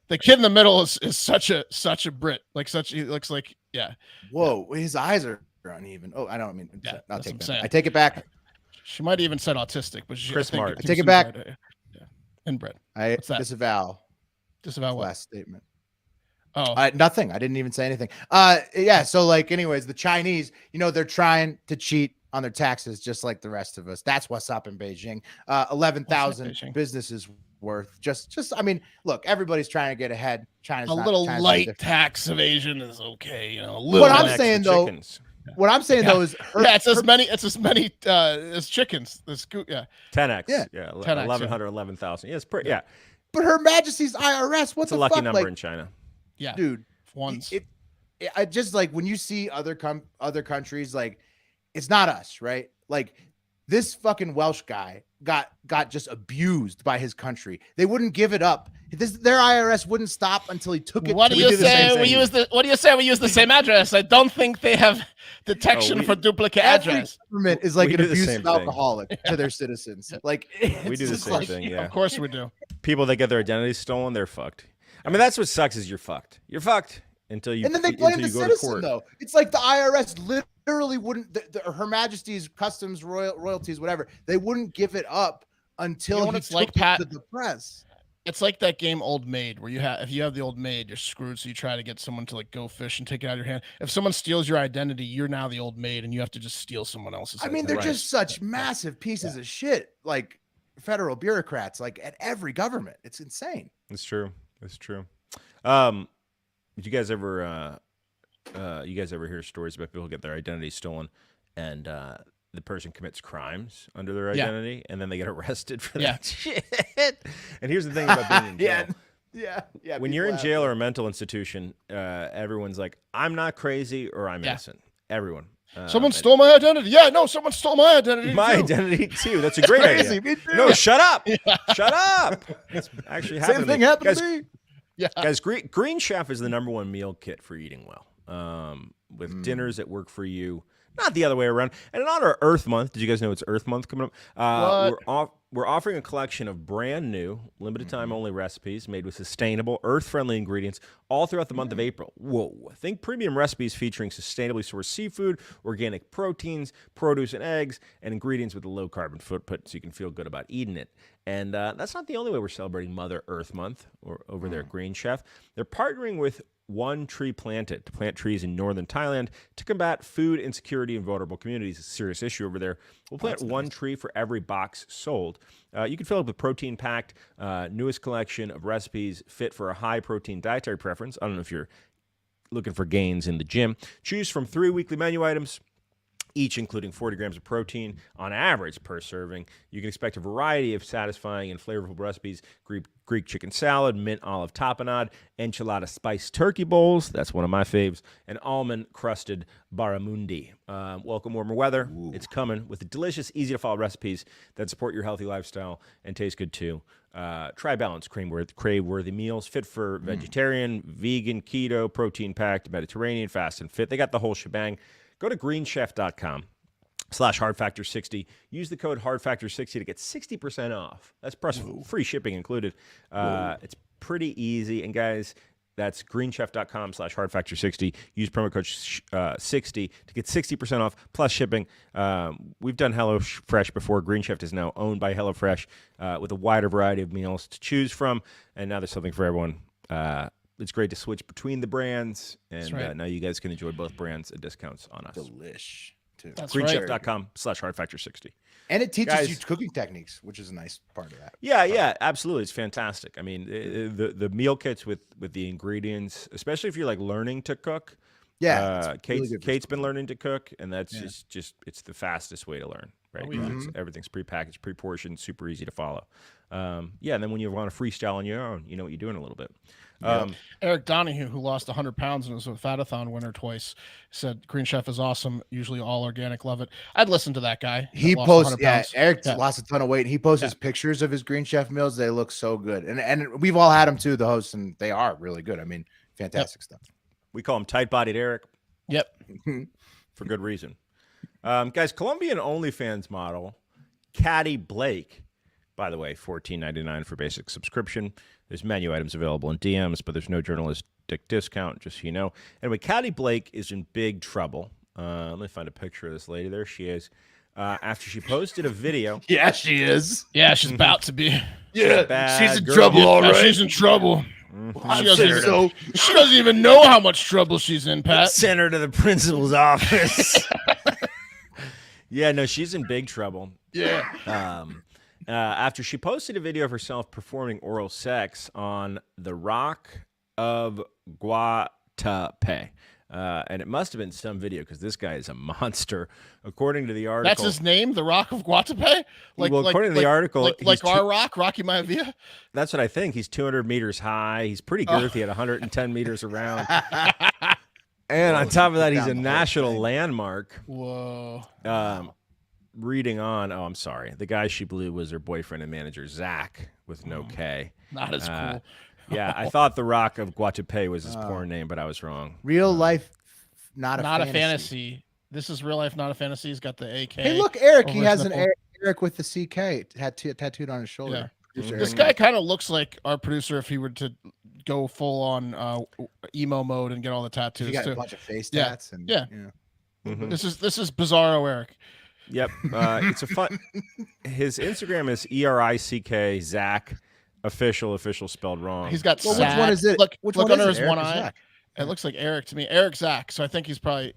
[SPEAKER 2] The kid in the middle is such a Brit. He looks like
[SPEAKER 1] Whoa, his eyes are uneven. Oh, I don't mean. I'll take that.
[SPEAKER 2] Saying.
[SPEAKER 1] I take it back.
[SPEAKER 2] She might have even said autistic, but
[SPEAKER 1] I take it back.
[SPEAKER 2] Inbred.
[SPEAKER 1] I disavow.
[SPEAKER 2] Disavow what?
[SPEAKER 1] Last statement.
[SPEAKER 2] Oh,
[SPEAKER 1] nothing. I didn't even say anything. So like, anyways, the Chinese, they're trying to cheat on their taxes just like the rest of us. That's what's up in Beijing. 11,000 businesses worth. Just I mean, look, everybody's trying to get ahead. China's
[SPEAKER 2] a little light tax evasion is okay.
[SPEAKER 1] What I'm saying though is
[SPEAKER 2] it's as many as chickens.
[SPEAKER 3] 10x.
[SPEAKER 2] 10x.
[SPEAKER 3] 1,100, 11,000. Yeah, it's pretty. Yeah.
[SPEAKER 1] But Her Majesty's IRS, what's
[SPEAKER 3] a lucky number in China?
[SPEAKER 2] Yeah,
[SPEAKER 1] dude.
[SPEAKER 2] Ones.
[SPEAKER 1] I just like when you see other countries, like it's not us, right? Like this fucking Welsh guy got just abused by his country. They wouldn't give it up. Their IRS wouldn't stop until he took it.
[SPEAKER 2] What do you say? We use the same address. I don't think they have detection for duplicate address.
[SPEAKER 1] Government is like an abusive alcoholic to their citizens. Like
[SPEAKER 3] we do the same thing. Yeah,
[SPEAKER 2] of course we do.
[SPEAKER 3] People that get their identities stolen, they're fucked. I mean, that's what sucks is you're fucked. You're fucked until you.
[SPEAKER 1] And then they blame the citizen though. It's like the IRS literally wouldn't. Her Majesty's customs royalties, whatever. They wouldn't give it up until he took it to the press.
[SPEAKER 2] It's like that game Old Maid, where if you have the Old Maid, you're screwed. So you try to get someone to like go fish and take it out of your hand. If someone steals your identity, you're now the Old Maid, and you have to just steal someone else's.
[SPEAKER 1] I mean, they're just such massive pieces of shit, like federal bureaucrats, like at every government. It's insane.
[SPEAKER 3] It's true. It's true. Did you guys ever hear stories about people who get their identity stolen and the person commits crimes under their identity and then they get arrested for that shit? And here's the thing about being in jail.
[SPEAKER 1] Yeah.
[SPEAKER 3] When you're in jail or a mental institution, everyone's like, I'm not crazy or I'm innocent. Everyone.
[SPEAKER 2] Someone stole my identity. Yeah, no, someone stole my identity.
[SPEAKER 3] Identity too. That's a great idea. No, shut up. Shut up. It's actually happened.
[SPEAKER 1] Same thing happened to me.
[SPEAKER 2] Yeah,
[SPEAKER 3] guys, Green Chef is the number 1 meal kit for eating well. With dinners that work for you, not the other way around. And in honor of Earth Month, did you guys know it's Earth Month coming up? We're offering a collection of brand new, limited time only recipes made with sustainable, earth-friendly ingredients all throughout the month of April. Whoa. Think premium recipes featuring sustainably sourced seafood, organic proteins, produce and eggs, and ingredients with a low carbon footprint so you can feel good about eating it. And that's not the only way we're celebrating Mother Earth Month over there at Green Chef. They're partnering with One Tree Planted to plant trees in northern Thailand to combat food insecurity in vulnerable communities. It's a serious issue over there. We'll plant one tree for every box sold. You can fill it with protein-packed, newest collection of recipes fit for a high-protein dietary preference. I don't know if you're looking for gains in the gym. Choose from 3 weekly menu items each including 40 grams of protein on average per serving. You can expect a variety of satisfying and flavorful recipes: Greek chicken salad, mint olive tapenade, enchilada spiced turkey bowls, that's one of my faves, and almond-crusted barramundi. Welcome warmer weather. Ooh. It's coming with delicious, easy-to-follow recipes that support your healthy lifestyle and taste good, too. Try balanced, crave-worthy meals fit for vegetarian, vegan, keto, protein-packed, Mediterranean, fast and fit. They got the whole shebang. Go to greenchef.com/hardfactor60. Use the code hardfactor60 to get 60% off. That's plus free shipping included. It's pretty easy. And guys, that's greenchef.com/hardfactor60. Use promo code 60 to get 60% off plus shipping. We've done HelloFresh before. Green Chef is now owned by HelloFresh with a wider variety of meals to choose from. And now there's something for everyone. It's great to switch between the brands, and now you guys can enjoy both brands at discounts on us.
[SPEAKER 1] Delish, too.
[SPEAKER 2] That's
[SPEAKER 3] greenchef.com/hardfactor60.
[SPEAKER 1] And it teaches you cooking techniques, which is a nice part of that.
[SPEAKER 3] Yeah, absolutely. It's fantastic. I mean, the meal kits with the ingredients, especially if you're like learning to cook.
[SPEAKER 1] Yeah,
[SPEAKER 3] Kate's been learning to cook, and that's just it's the fastest way to learn, right? Everything's prepackaged, pre-portioned, super easy to follow. And then when you want to freestyle on your own, you know what you're doing a little bit.
[SPEAKER 2] Eric Donahue, who lost 100 pounds and was a Fatathon winner twice, said Green Chef is awesome. Usually all organic, love it. I'd listen to that guy.
[SPEAKER 1] He posts, Eric lost a ton of weight. And he posts pictures of his Green Chef meals. They look so good. And we've all had them too, the hosts, and they are really good. I mean, fantastic stuff.
[SPEAKER 3] We call him tight-bodied Eric.
[SPEAKER 2] Yep.
[SPEAKER 3] For good reason. Guys, Colombian OnlyFans model, Caddy Blake, by the way, $14.99 for basic subscription. There's menu items available in DMs, but there's no journalistic discount, just so you know. Anyway, Caddy Blake is in big trouble. Let me find a picture of this lady. There she is. After she posted a video.
[SPEAKER 1] Yeah, she is.
[SPEAKER 2] Yeah, she's about to be.
[SPEAKER 1] Yeah, she's in trouble, all right.
[SPEAKER 2] She's in trouble. She doesn't even know how much trouble she's in, Pat.
[SPEAKER 3] Send her to the principal's office. Yeah, no, she's in big trouble.
[SPEAKER 2] Yeah.
[SPEAKER 3] After she posted a video of herself performing oral sex on the Rock of Guatape. And it must have been some video because this guy is a monster. According to the article.
[SPEAKER 2] That's his name, the Rock of Guatape?
[SPEAKER 3] According to the article.
[SPEAKER 2] Like our rock, Rocky Maivia?
[SPEAKER 3] That's what I think. He's 200 meters high. He's pretty girthy at 110 meters around. And on top of that, he's a national landmark.
[SPEAKER 2] Whoa.
[SPEAKER 3] Reading on, I'm sorry. The guy she blew was her boyfriend and manager, Zach, with no K.
[SPEAKER 2] Not as cool.
[SPEAKER 3] Yeah, I thought the Rock of Guatape was his porn name, but I was wrong.
[SPEAKER 1] Real life, not a
[SPEAKER 2] fantasy. This is real life, not a fantasy. He's got the AK.
[SPEAKER 1] Hey, look, Eric. He has an Eric with the CK tattooed on his shoulder.
[SPEAKER 2] Yeah. This guy kind of looks like our producer if he were to go full on emo mode and get all the tattoos.
[SPEAKER 1] He got a bunch of face tats.
[SPEAKER 2] This is Bizarro Eric.
[SPEAKER 3] Yep. It's a fun. His Instagram is ERICK Zach official spelled wrong.
[SPEAKER 2] He's got
[SPEAKER 1] which one is it?
[SPEAKER 2] Look
[SPEAKER 1] which
[SPEAKER 2] under
[SPEAKER 1] is
[SPEAKER 2] his one eye. Zach? It looks like Eric to me. Eric Zach. So I think he's probably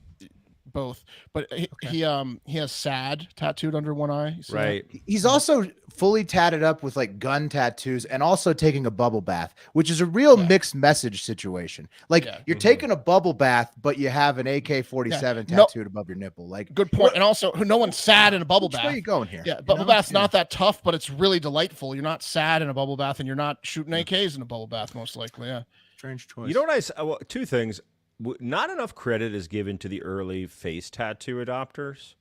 [SPEAKER 2] both. But he has sad tattooed under one eye.
[SPEAKER 3] Right.
[SPEAKER 1] He's also fully tatted up with like gun tattoos and also taking a bubble bath, which is a real mixed message situation. Like you're taking a bubble bath, but you have an AK-47 tattooed above your nipple. Like
[SPEAKER 2] good point. And also, no one's sad in a bubble bath.
[SPEAKER 1] Where are you going here?
[SPEAKER 2] Yeah, bubble bath's not that tough, but it's really delightful. You're not sad in a bubble bath, and you're not shooting AKs in a bubble bath, most likely. Yeah.
[SPEAKER 1] Strange choice.
[SPEAKER 3] You know what two things. Not enough credit is given to the early face tattoo adopters.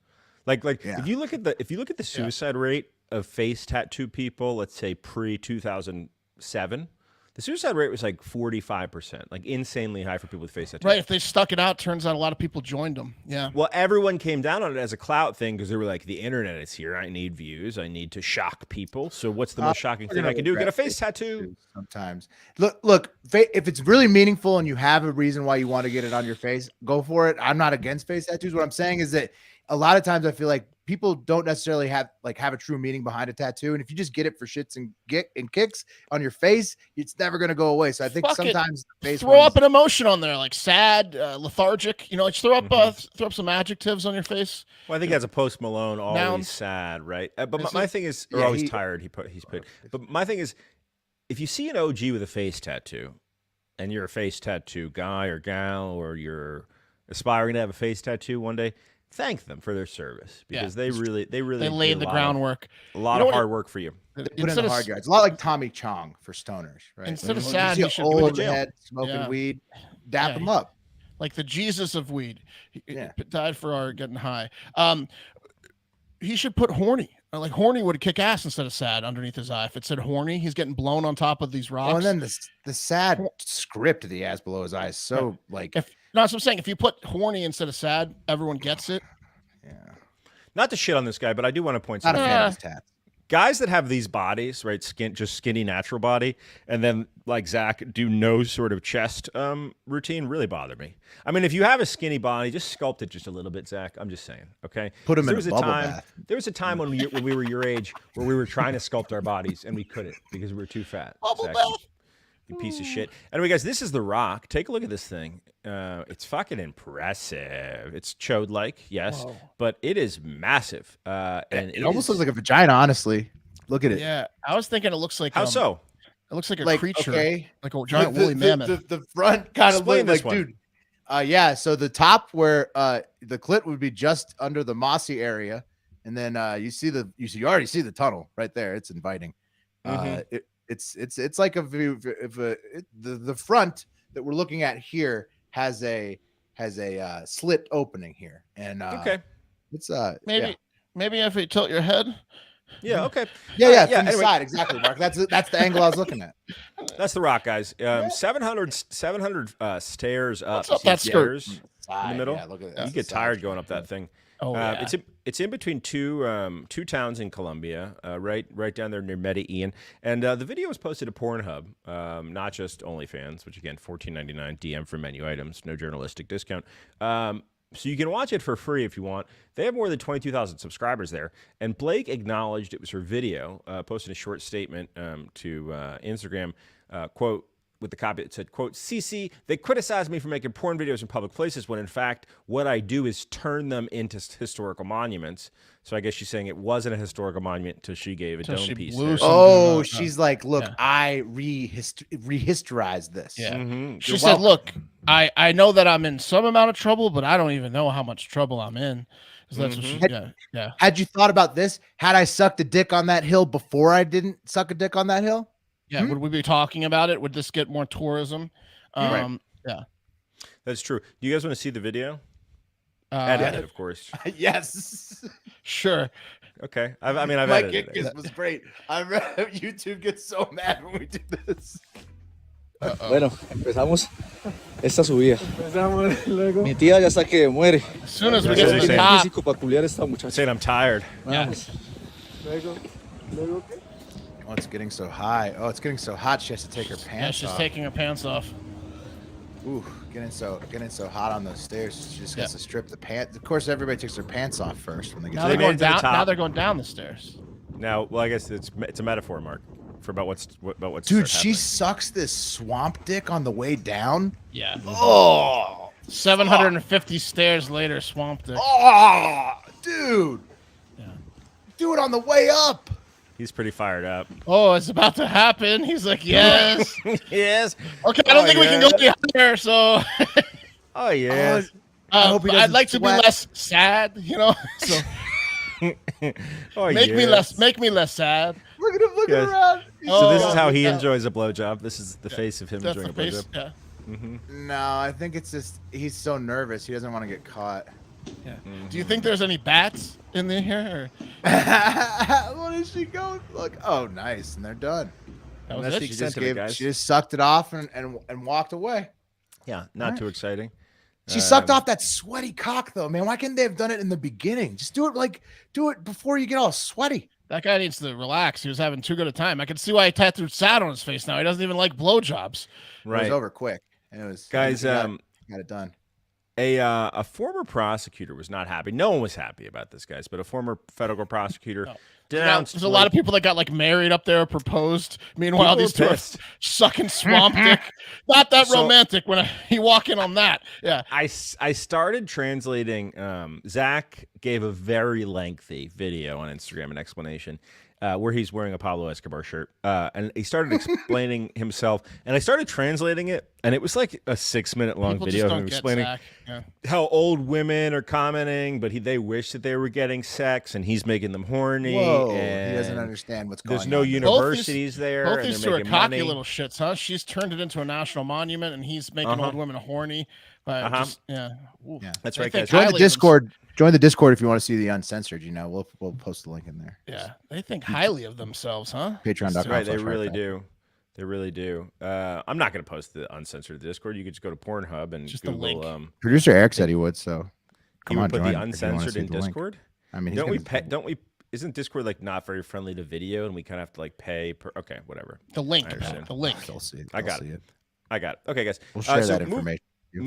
[SPEAKER 3] Like if you look at the suicide rate of face tattoo people, let's say pre-2007, the suicide rate was like 45%, like insanely high for people with face tattoos.
[SPEAKER 2] Right. If they stuck it out, turns out a lot of people joined them. Yeah.
[SPEAKER 3] Well, everyone came down on it as a clout thing because they were like, the internet is here. I need views. I need to shock people. So what's the most shocking thing I can do? Get a face tattoo.
[SPEAKER 1] Sometimes. Look, if it's really meaningful and you have a reason why you want to get it on your face, go for it. I'm not against face tattoos. What I'm saying is that a lot of times I feel like people don't necessarily have a true meaning behind a tattoo. And if you just get it for shits and kicks on your face, it's never going to go away. So I think sometimes
[SPEAKER 2] throw up an emotion on there, like sad, lethargic, just throw up some adjectives on your face.
[SPEAKER 3] Well, I think as a Post Malone, always sad, right? But my thing is, or always tired. He's put. But my thing is, if you see an OG with a face tattoo and you're a face tattoo guy or gal, or you're aspiring to have a face tattoo one day, thank them for their service because they really
[SPEAKER 2] they laid the groundwork.
[SPEAKER 3] A lot of hard work for you.
[SPEAKER 1] They put in the hard yards. A lot like Tommy Chong for stoners, right?
[SPEAKER 2] Instead of sad,
[SPEAKER 1] you
[SPEAKER 2] he should
[SPEAKER 1] old
[SPEAKER 2] go to jail.
[SPEAKER 1] head smoking weed, dap him up.
[SPEAKER 2] Like the Jesus of weed. He died for our getting high. He should put horny. Like horny would kick ass instead of sad underneath his eye. If it said horny, he's getting blown on top of these rocks.
[SPEAKER 1] Oh, and then the sad script that he has below his eyes. So
[SPEAKER 2] that's what I'm saying. If you put horny instead of sad, everyone gets it.
[SPEAKER 1] Yeah.
[SPEAKER 3] Not to shit on this guy, but I do want to point
[SPEAKER 1] Not
[SPEAKER 3] something
[SPEAKER 1] a fan
[SPEAKER 3] out.
[SPEAKER 1] of his tats.
[SPEAKER 3] Guys that have these bodies, right, just skinny natural body, and then like Zach do no sort of chest routine really bother me. I mean, if you have a skinny body, just sculpt it just a little bit, Zach. I'm just saying, okay?
[SPEAKER 1] Put him in a bubble bath.
[SPEAKER 3] There was a time when we were your age where we were trying to sculpt our bodies and we couldn't because we were too fat.
[SPEAKER 2] Bubble
[SPEAKER 3] Zach,
[SPEAKER 2] bath.
[SPEAKER 3] you piece of shit. Anyway, guys, this is The Rock. Take a look at this thing. It's fucking impressive. It's chode-like, yes, but it is massive. And
[SPEAKER 1] it almost looks like a vagina, honestly. Look at it.
[SPEAKER 2] Yeah, I was thinking it looks like
[SPEAKER 3] how so?
[SPEAKER 2] It looks like a creature, like a giant woolly
[SPEAKER 1] the,
[SPEAKER 2] mammoth.
[SPEAKER 1] The front kind
[SPEAKER 3] Explain
[SPEAKER 1] of
[SPEAKER 3] this
[SPEAKER 1] like,
[SPEAKER 3] one.
[SPEAKER 1] dude. Yeah, so the top where the clit would be just under the mossy area, and then you already see the tunnel right there. It's inviting. It's like the front that we're looking at here has a slit opening here, and it's
[SPEAKER 2] maybe if you tilt your head.
[SPEAKER 3] Yeah. Okay.
[SPEAKER 1] Yeah. From the side, exactly, Mark. That's the angle I was looking at.
[SPEAKER 3] That's The Rock, guys. 700 stairs up.
[SPEAKER 2] What's up that
[SPEAKER 3] stairs
[SPEAKER 2] skirt?
[SPEAKER 3] in the middle.
[SPEAKER 1] Yeah, look at that.
[SPEAKER 3] You get tired going up that thing.
[SPEAKER 2] Oh, yeah.
[SPEAKER 3] It's in between two towns in Colombia, right down there near Medellin. And the video was posted to Pornhub, not just OnlyFans, which again, $14.99 DM for menu items, no journalistic discount. So you can watch it for free if you want. They have more than 22,000 subscribers there. And Blake acknowledged it was her video, posted a short statement to Instagram, quote, with the copy that said, quote, CC, they criticize me for making porn videos in public places when in fact what I do is turn them into historical monuments. So I guess she's saying it wasn't a historical monument until she gave a dome piece.
[SPEAKER 1] Oh, she's like, look, I rehistorized this.
[SPEAKER 2] Yeah. She said, look, I know that I'm in some amount of trouble, but I don't even know how much trouble I'm in. That's what she, yeah.
[SPEAKER 1] Had you thought about this? Had I sucked a dick on that hill before I didn't suck a dick on that hill?
[SPEAKER 2] Yeah, would we be talking about it? Would this get more tourism?
[SPEAKER 1] Right.
[SPEAKER 2] Yeah,
[SPEAKER 3] that's true. Do you guys want to see the video? Edited, of course.
[SPEAKER 1] Yes.
[SPEAKER 2] Sure.
[SPEAKER 3] Okay. I've
[SPEAKER 1] My
[SPEAKER 3] edited
[SPEAKER 1] kick
[SPEAKER 3] it.
[SPEAKER 1] was great. YouTube gets so mad when we do this.
[SPEAKER 4] Bueno, empezamos esta subida. Mi tía ya está que muere.
[SPEAKER 2] As soon as we get to the top.
[SPEAKER 4] Físico peculiar esta muchacha.
[SPEAKER 3] Saying I'm tired.
[SPEAKER 4] Vamos.
[SPEAKER 1] Oh, it's getting so high. Oh, it's getting so hot. She has to take her
[SPEAKER 2] Yeah,
[SPEAKER 1] pants
[SPEAKER 2] she's
[SPEAKER 1] off.
[SPEAKER 2] taking her pants off.
[SPEAKER 1] Ooh, getting so hot on those stairs. She just gets to strip the pants. Of course, everybody takes their pants off first when they get
[SPEAKER 2] Now
[SPEAKER 1] to
[SPEAKER 2] they're
[SPEAKER 1] the
[SPEAKER 2] going
[SPEAKER 3] to the
[SPEAKER 2] down.
[SPEAKER 3] top.
[SPEAKER 2] Now they're going down the stairs.
[SPEAKER 3] Now, well, I guess it's a metaphor, Mark, for about what's
[SPEAKER 1] Dude, she sucks this swamp dick on the way down.
[SPEAKER 2] Yeah.
[SPEAKER 1] Oh,
[SPEAKER 2] 750 stairs later, swamp dick.
[SPEAKER 1] oh, dude.
[SPEAKER 2] Yeah.
[SPEAKER 1] Do it on the way up.
[SPEAKER 3] He's pretty fired up.
[SPEAKER 2] Oh, it's about to happen. He's like, yes.
[SPEAKER 3] Yes.
[SPEAKER 2] Okay, I don't think we can go any higher. So,
[SPEAKER 3] Oh yes.
[SPEAKER 1] I hope he doesn't
[SPEAKER 2] I'd like to be
[SPEAKER 1] sweat.
[SPEAKER 2] less sad. You know. So
[SPEAKER 3] Oh
[SPEAKER 2] make me
[SPEAKER 3] yes.
[SPEAKER 2] less sad.
[SPEAKER 1] Look at him looking
[SPEAKER 3] Yes.
[SPEAKER 1] around.
[SPEAKER 3] So this
[SPEAKER 2] Oh,
[SPEAKER 3] is how he
[SPEAKER 2] yeah.
[SPEAKER 3] enjoys a blowjob. This is the face of him
[SPEAKER 2] That's
[SPEAKER 3] enjoying
[SPEAKER 2] the
[SPEAKER 3] a
[SPEAKER 2] face.
[SPEAKER 3] blowjob.
[SPEAKER 2] Yeah.
[SPEAKER 1] No, I think it's just he's so nervous. He doesn't want to get caught.
[SPEAKER 2] Yeah. Do you think there's any bats in there here? Or?
[SPEAKER 1] What is she going? Look, oh, nice, and they're done.
[SPEAKER 2] That was
[SPEAKER 3] That's
[SPEAKER 2] it.
[SPEAKER 3] the
[SPEAKER 1] She
[SPEAKER 3] extent
[SPEAKER 1] just
[SPEAKER 3] of it,
[SPEAKER 1] gave,
[SPEAKER 3] guys.
[SPEAKER 1] she just sucked it off and walked away.
[SPEAKER 3] Yeah, not too exciting.
[SPEAKER 1] She sucked off that sweaty cock though, man. Why couldn't they have done it in the beginning? Just do it before you get all sweaty.
[SPEAKER 2] That guy needs to relax. He was having too good a time. I can see why he tattooed sad on his face now. He doesn't even like blowjobs.
[SPEAKER 1] It
[SPEAKER 3] Right.
[SPEAKER 1] was over quick. And it was
[SPEAKER 3] Guys,
[SPEAKER 1] got it done.
[SPEAKER 3] A former prosecutor was not happy. No one was happy about this, guys, but a former federal prosecutor denounced.
[SPEAKER 2] There's a lot of people that got like married up there, proposed. Meanwhile,
[SPEAKER 3] People
[SPEAKER 2] these two
[SPEAKER 3] were
[SPEAKER 2] are
[SPEAKER 3] pissed.
[SPEAKER 2] sucking swamp dick. Not that
[SPEAKER 3] So-
[SPEAKER 2] romantic when you walk in on that. Yeah.
[SPEAKER 3] I started translating. Zach gave a very lengthy video on Instagram, an explanation where he's wearing a Pablo Escobar shirt, and he started explaining himself. And I started translating it And it was like a 6-minute long
[SPEAKER 2] People
[SPEAKER 3] video
[SPEAKER 2] just
[SPEAKER 3] of him
[SPEAKER 2] don't get
[SPEAKER 3] explaining
[SPEAKER 2] Zach. Yeah.
[SPEAKER 3] how old women are commenting, but they wish that they were getting sex, and he's making them horny.
[SPEAKER 1] Whoa,
[SPEAKER 3] and
[SPEAKER 1] he doesn't understand what's going
[SPEAKER 3] there's
[SPEAKER 1] on.
[SPEAKER 3] no
[SPEAKER 1] there.
[SPEAKER 3] universities there.
[SPEAKER 2] Both
[SPEAKER 3] and
[SPEAKER 2] these
[SPEAKER 3] they're
[SPEAKER 2] two are
[SPEAKER 3] making
[SPEAKER 2] cocky
[SPEAKER 3] money.
[SPEAKER 2] little shits, huh? She's turned it into a national monument, and he's making old women horny. Yeah. Ooh.
[SPEAKER 3] That's
[SPEAKER 2] They
[SPEAKER 3] right,
[SPEAKER 2] think
[SPEAKER 3] guys.
[SPEAKER 1] Join the
[SPEAKER 2] highly of
[SPEAKER 1] Discord. Join the Discord if you want to see the uncensored. We'll post the link in there.
[SPEAKER 2] Yeah, they think highly of themselves, huh?
[SPEAKER 1] Patreon.com.
[SPEAKER 3] That's right. They
[SPEAKER 1] /Hard
[SPEAKER 3] really
[SPEAKER 1] Fact.
[SPEAKER 3] do. They really do. I'm not going to post the uncensored Discord. You could just go to Pornhub and
[SPEAKER 2] Just a
[SPEAKER 3] Google.
[SPEAKER 2] link.
[SPEAKER 1] Producer Eric said he would, so
[SPEAKER 3] He
[SPEAKER 1] come
[SPEAKER 3] would
[SPEAKER 1] on,
[SPEAKER 3] put
[SPEAKER 1] join
[SPEAKER 3] the
[SPEAKER 1] if you wanna
[SPEAKER 3] uncensored
[SPEAKER 1] see
[SPEAKER 3] in
[SPEAKER 1] the link.
[SPEAKER 3] Discord.
[SPEAKER 1] I mean, he's
[SPEAKER 3] Don't we
[SPEAKER 1] gonna-
[SPEAKER 3] pay? Don't we? Isn't Discord like not very friendly to video, and we kind of have to like pay per? Okay, whatever.
[SPEAKER 2] The link,
[SPEAKER 3] I understand.
[SPEAKER 2] the link.
[SPEAKER 1] They'll see it.
[SPEAKER 3] I
[SPEAKER 1] They'll
[SPEAKER 3] got
[SPEAKER 1] see
[SPEAKER 3] it. I got it. Okay, guys.
[SPEAKER 1] We'll share
[SPEAKER 3] so
[SPEAKER 1] that information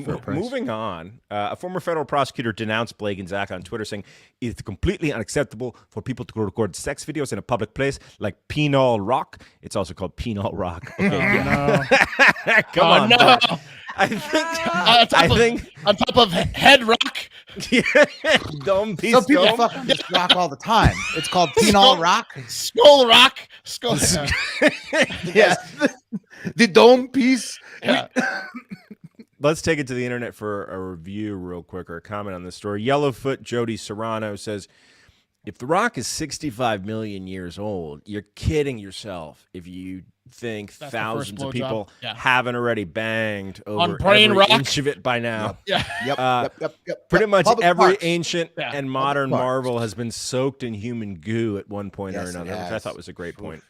[SPEAKER 1] for a price.
[SPEAKER 3] Moving on, a former federal prosecutor denounced Blake and Zach on Twitter, saying it's completely unacceptable for people to record sex videos in a public place like Penal Rock. It's also called Penal Rock. Okay,
[SPEAKER 2] No.
[SPEAKER 3] come on.
[SPEAKER 2] no.
[SPEAKER 3] Blake. I think.
[SPEAKER 2] On top of Head Rock.
[SPEAKER 3] Dome piece.
[SPEAKER 1] Some people
[SPEAKER 3] dome.
[SPEAKER 1] fucking just rock all the time. It's called penal rock.
[SPEAKER 2] Skull Rock. Skull.
[SPEAKER 1] Yeah, the dome piece.
[SPEAKER 2] Yeah.
[SPEAKER 3] Let's take it to the internet for a review real quick or a comment on this story. Yellowfoot Jody Serrano says, if The Rock is 65 million years old, you're kidding yourself if you think
[SPEAKER 2] That's the
[SPEAKER 3] thousands
[SPEAKER 2] first
[SPEAKER 3] of
[SPEAKER 2] blowjob.
[SPEAKER 3] people
[SPEAKER 2] Yeah.
[SPEAKER 3] haven't already banged over
[SPEAKER 2] Brain
[SPEAKER 3] every
[SPEAKER 2] Rock?
[SPEAKER 3] inch of it by now.
[SPEAKER 2] Yeah.
[SPEAKER 1] Yep.
[SPEAKER 3] Pretty much
[SPEAKER 1] Public
[SPEAKER 3] every
[SPEAKER 1] parks.
[SPEAKER 3] ancient
[SPEAKER 2] Yeah.
[SPEAKER 3] and modern
[SPEAKER 1] parks.
[SPEAKER 3] marvel has been soaked in human goo at one point or
[SPEAKER 1] Yes, it
[SPEAKER 3] another, which I
[SPEAKER 1] has.
[SPEAKER 3] thought was a great point.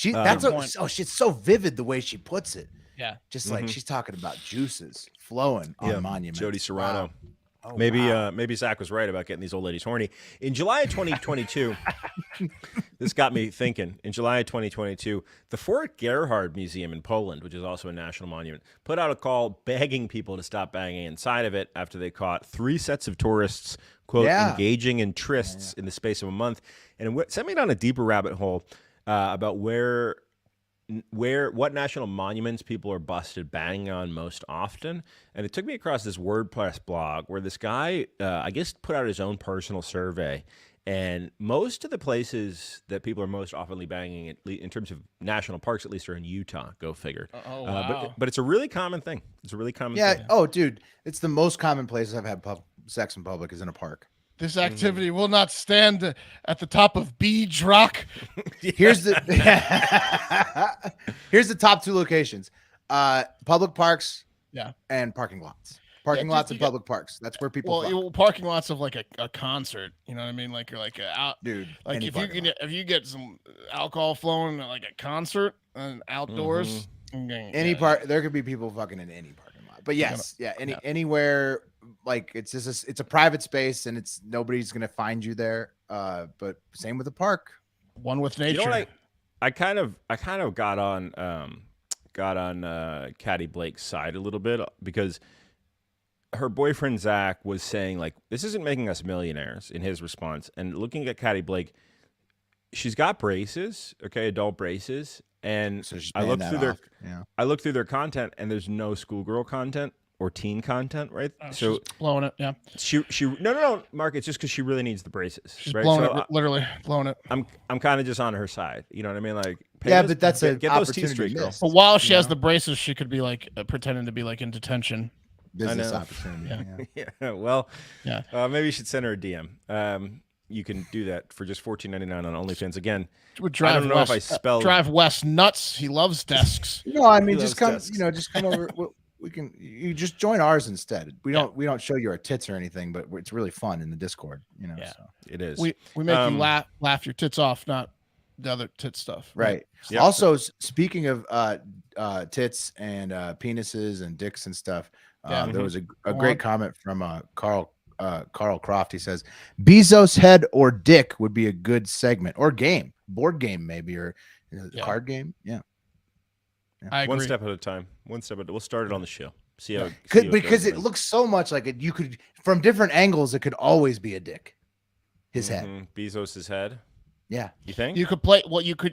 [SPEAKER 1] That's
[SPEAKER 2] Good point.
[SPEAKER 1] she's so vivid the way she puts it.
[SPEAKER 2] Yeah.
[SPEAKER 1] Just like she's talking about juices flowing on monuments.
[SPEAKER 3] Jody Serrano.
[SPEAKER 1] Wow. Oh,
[SPEAKER 3] Maybe
[SPEAKER 1] wow.
[SPEAKER 3] maybe Zach was right about getting these old ladies horny. In July of 2022, this got me thinking. In July of 2022, the Fort Gerhard Museum in Poland, which is also a national monument, put out a call begging people to stop banging inside of it after they caught 3 sets of tourists, quote, engaging in trysts in the space of a month. And it sent me down a deeper rabbit hole about what national monuments people are busted banging on most often. And it took me across this WordPress blog where this guy, I guess, put out his own personal survey. And most of the places that people are most oftenly banging, in terms of national parks, at least, are in Utah. Go figure.
[SPEAKER 2] Oh, wow.
[SPEAKER 3] But it's a really common thing. It's a really common thing.
[SPEAKER 1] Yeah. Oh, dude, it's the most common places I've had sex in public is in a park.
[SPEAKER 2] This activity will not stand at the top of Beach Rock.
[SPEAKER 1] Here's the here's the top 2 locations: public parks, and parking lots. Parking lots and public parks. That's where people.
[SPEAKER 2] Well, parking lots of like a concert. You know what I mean? Like you're like out,
[SPEAKER 1] dude.
[SPEAKER 2] Like if you get some alcohol flowing at like a concert and outdoors,
[SPEAKER 1] there could be people fucking in any parking lot. But yes, anywhere. Like it's a private space and nobody's gonna find you there. But same with the park.
[SPEAKER 2] One with nature.
[SPEAKER 3] You know what I kind of got on Caddy Blake's side a little bit because her boyfriend Zach was saying like, this isn't making us millionaires in his response. And looking at Caddy Blake, she's got braces, okay, adult braces, and
[SPEAKER 1] So
[SPEAKER 3] I looked through their content and there's no schoolgirl content or teen content, right?
[SPEAKER 2] So blowing it, yeah.
[SPEAKER 3] She no, Mark. It's just because she really needs the braces,
[SPEAKER 2] She's
[SPEAKER 3] right?
[SPEAKER 2] blowing
[SPEAKER 3] So
[SPEAKER 2] it, literally blowing it.
[SPEAKER 3] I'm kind of just on her side. You know what I mean? Like,
[SPEAKER 1] but that's
[SPEAKER 3] get those teeth
[SPEAKER 1] opportunity
[SPEAKER 3] straight, girl.
[SPEAKER 1] missed.
[SPEAKER 2] But while she has the braces, she could be like pretending to be like in detention.
[SPEAKER 1] Business
[SPEAKER 3] know.
[SPEAKER 1] opportunity. Yeah.
[SPEAKER 3] Yeah. Well,
[SPEAKER 2] Yeah.
[SPEAKER 3] Maybe you should send her a DM. You can do that for just $14.99 on OnlyFans. Again,
[SPEAKER 2] Would
[SPEAKER 3] I don't know if I spelled.
[SPEAKER 2] drive Wes nuts. He loves desks.
[SPEAKER 1] No, I mean
[SPEAKER 3] He
[SPEAKER 1] just
[SPEAKER 3] loves
[SPEAKER 1] come.
[SPEAKER 3] desks.
[SPEAKER 1] Just come over. You just join ours instead. We don't show you our tits or anything, but it's really fun in the Discord.
[SPEAKER 2] Yeah.
[SPEAKER 1] So.
[SPEAKER 3] It is.
[SPEAKER 2] We make you laugh your tits off, not the other tit stuff.
[SPEAKER 1] Right.
[SPEAKER 3] Yep.
[SPEAKER 1] Also, speaking of tits and penises and dicks and stuff, there was a great comment from Carl Croft. He says, Bezos head or dick would be a good segment or game, board game maybe, or card game. Yeah.
[SPEAKER 2] I agree.
[SPEAKER 3] One step at a time. We'll start it on the show. See how
[SPEAKER 1] because it looks so much like it. You could from different angles. It could always be a dick. His head.
[SPEAKER 3] Bezos's head.
[SPEAKER 1] Yeah.
[SPEAKER 3] You think?
[SPEAKER 2] You could play. Well, you could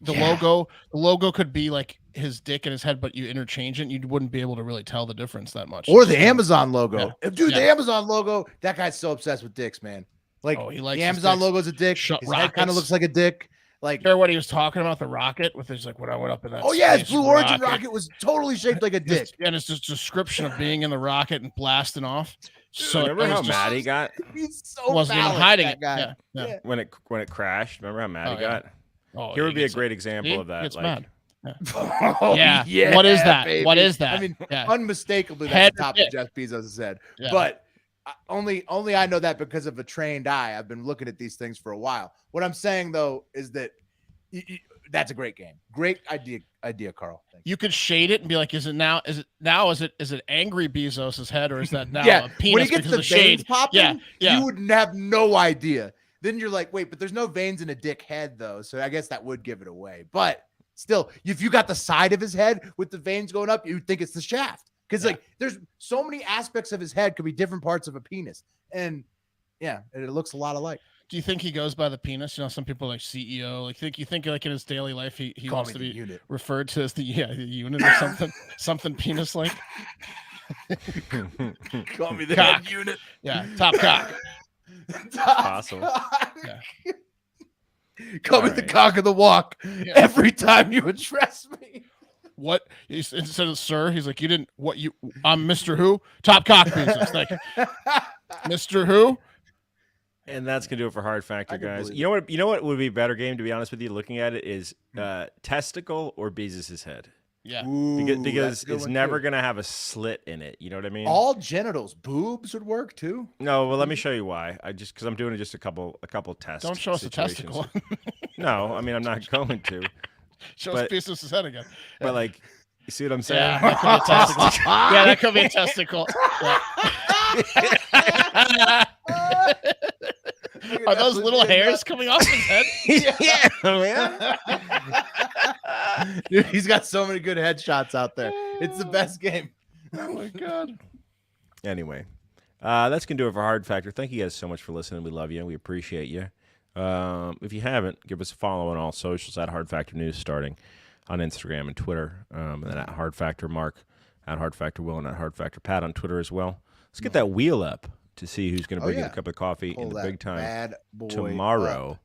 [SPEAKER 2] the logo. The logo could be like his dick and his head, but you interchange it. And you wouldn't be able to really tell the difference that much.
[SPEAKER 1] Or the Amazon logo.
[SPEAKER 2] Yeah.
[SPEAKER 1] Dude, the Amazon logo. That guy's so obsessed with dicks, man. Like
[SPEAKER 2] he likes
[SPEAKER 1] the
[SPEAKER 2] his
[SPEAKER 1] Amazon
[SPEAKER 2] dicks.
[SPEAKER 1] logo's a dick.
[SPEAKER 2] Shut
[SPEAKER 1] His head kind
[SPEAKER 2] rockets.
[SPEAKER 1] of looks like a dick. Like,
[SPEAKER 2] Hear what he was talking about, the rocket with his like when I went up in that.
[SPEAKER 1] oh yeah, his
[SPEAKER 2] space
[SPEAKER 1] Blue Origin rocket was totally shaped like a dick.
[SPEAKER 2] And it's just description of being in the rocket and blasting off. So
[SPEAKER 3] remember
[SPEAKER 2] it was
[SPEAKER 3] how
[SPEAKER 2] just-
[SPEAKER 3] mad he got
[SPEAKER 1] He's so
[SPEAKER 2] wasn't even
[SPEAKER 1] phallic,
[SPEAKER 2] hiding
[SPEAKER 1] that
[SPEAKER 2] it.
[SPEAKER 1] guy.
[SPEAKER 2] Yeah.
[SPEAKER 3] when it crashed? Remember how mad he
[SPEAKER 2] Oh, yeah.
[SPEAKER 3] got?
[SPEAKER 2] Oh,
[SPEAKER 3] Here
[SPEAKER 2] he
[SPEAKER 3] would be a
[SPEAKER 2] gets-
[SPEAKER 3] great example
[SPEAKER 2] see?
[SPEAKER 3] of that.
[SPEAKER 2] Gets
[SPEAKER 3] Like,
[SPEAKER 2] mad.
[SPEAKER 1] Oh,
[SPEAKER 2] Yeah. What is that?
[SPEAKER 1] baby.
[SPEAKER 2] What is that?
[SPEAKER 1] I mean,
[SPEAKER 2] Yeah.
[SPEAKER 1] unmistakably,
[SPEAKER 2] Head
[SPEAKER 1] that's the top
[SPEAKER 2] or
[SPEAKER 1] of Jeff Bezos' head.
[SPEAKER 2] Yeah.
[SPEAKER 1] But only I know that because of a trained eye. I've been looking at these things for a while. What I'm saying though is that that's a great game. Great idea, Carl. Thank you.
[SPEAKER 2] You could shade it and be like, is it angry Bezos's head or is that now
[SPEAKER 1] Yeah,
[SPEAKER 2] a penis
[SPEAKER 1] when he gets
[SPEAKER 2] because
[SPEAKER 1] the
[SPEAKER 2] of the shade?
[SPEAKER 1] veins popping,
[SPEAKER 2] Yeah.
[SPEAKER 1] you would have no idea. Then you're like, wait, but there's no veins in a dick head though, so I guess that would give it away. But still, if you got the side of his head with the veins going up, you'd think it's the shaft. Because like there's so many aspects of his head could be different parts of a penis. And yeah, it looks a lot alike.
[SPEAKER 2] Do you think he goes by the penis? You know, some people are like CEO. Like you think like in his daily life he
[SPEAKER 1] Call
[SPEAKER 2] wants
[SPEAKER 1] me
[SPEAKER 2] to
[SPEAKER 1] the
[SPEAKER 2] be
[SPEAKER 1] unit.
[SPEAKER 2] referred to as the unit or something, something penis like.
[SPEAKER 1] Call me the
[SPEAKER 2] Cock.
[SPEAKER 1] head unit.
[SPEAKER 2] Yeah, top cock.
[SPEAKER 3] Possible.
[SPEAKER 2] Yeah.
[SPEAKER 1] Call me
[SPEAKER 3] All
[SPEAKER 1] the
[SPEAKER 3] right.
[SPEAKER 1] cock of the walk
[SPEAKER 2] Yeah.
[SPEAKER 1] every time you address me.
[SPEAKER 2] What instead of sir, he's like, I'm Mr. Who? Top cock Bezos. Like Mr. Who?
[SPEAKER 3] And that's gonna do it for Hard Factor,
[SPEAKER 1] I can
[SPEAKER 3] guys.
[SPEAKER 1] believe
[SPEAKER 3] You know what would be a better game, to be honest with you, looking at it, is testicle or Bezos's head.
[SPEAKER 2] Yeah.
[SPEAKER 3] Because it's never gonna have a slit in it. You know what I mean?
[SPEAKER 1] all genitals, boobs would work too.
[SPEAKER 3] No, well, let me show you why. Because I'm doing just a couple tests.
[SPEAKER 2] Don't show us a
[SPEAKER 3] situations.
[SPEAKER 2] testicle.
[SPEAKER 3] No, I mean I'm not going to.
[SPEAKER 2] Show
[SPEAKER 3] But-
[SPEAKER 2] us Bezos' head again.
[SPEAKER 3] But like, you see what I'm saying?
[SPEAKER 2] Yeah, that could be a testicle. Yeah, that could be a testicle. Yeah. Are those little hairs coming off his head?
[SPEAKER 3] Yeah, man.
[SPEAKER 1] Dude, he's got so many good headshots out there. It's the best game.
[SPEAKER 2] Oh my god.
[SPEAKER 3] Anyway, that's gonna do it for Hard Factor. Thank you guys so much for listening. We love you. We appreciate you. If you haven't, give us a follow on all socials at Hard Factor News, starting on Instagram and Twitter, and then at Hard Factor Mark, at Hard Factor Will, and at Hard Factor Pat on Twitter as well. Let's get that wheel up to see who's going to bring in a cup of coffee
[SPEAKER 1] Pull
[SPEAKER 3] in the
[SPEAKER 1] that
[SPEAKER 3] big time
[SPEAKER 1] bad boy
[SPEAKER 3] tomorrow.
[SPEAKER 1] up.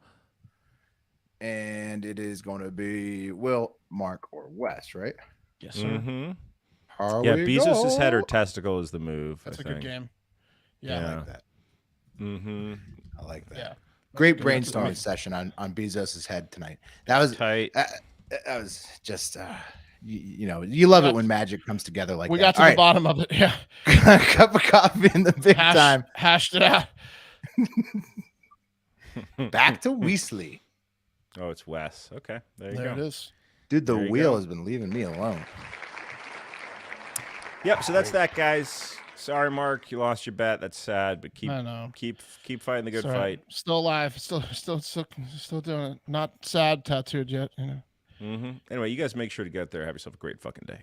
[SPEAKER 1] And it is going to be Will, Mark, or Wes, right?
[SPEAKER 2] Yes, sir.
[SPEAKER 3] Mm-hmm.
[SPEAKER 1] Here
[SPEAKER 3] Yeah,
[SPEAKER 1] we
[SPEAKER 3] Bezos' head or
[SPEAKER 1] go.
[SPEAKER 3] testicle is the move.
[SPEAKER 2] That's
[SPEAKER 3] I
[SPEAKER 2] a
[SPEAKER 3] think.
[SPEAKER 2] good game.
[SPEAKER 1] I
[SPEAKER 2] Yeah.
[SPEAKER 1] like that.
[SPEAKER 3] Mm-hmm.
[SPEAKER 1] I like that.
[SPEAKER 2] Yeah.
[SPEAKER 1] Great
[SPEAKER 2] Good enough to
[SPEAKER 1] brainstorming
[SPEAKER 2] me.
[SPEAKER 1] session on Bezos' head tonight. That was
[SPEAKER 3] Tight.
[SPEAKER 1] that was just you love it when magic comes together like
[SPEAKER 2] We
[SPEAKER 1] that.
[SPEAKER 2] got to the bottom of it. Yeah.
[SPEAKER 1] Cup of coffee in the big time.
[SPEAKER 2] Hashed it out.
[SPEAKER 1] Back to Weasley.
[SPEAKER 3] Oh, it's Wes. Okay, there you
[SPEAKER 2] There
[SPEAKER 3] go.
[SPEAKER 2] it is.
[SPEAKER 1] Dude, the
[SPEAKER 3] There you
[SPEAKER 1] wheel
[SPEAKER 3] go.
[SPEAKER 1] has been leaving me alone.
[SPEAKER 3] Yep. So that's that, guys. Sorry, Mark, you lost your bet. That's sad, but
[SPEAKER 2] I know.
[SPEAKER 3] keep fighting the good
[SPEAKER 2] It's all right.
[SPEAKER 3] fight.
[SPEAKER 2] Still alive. Still doing it. Not sad tattooed yet. You know.
[SPEAKER 3] Mm-hmm. Anyway, you guys make sure to get out there. Have yourself a great fucking day.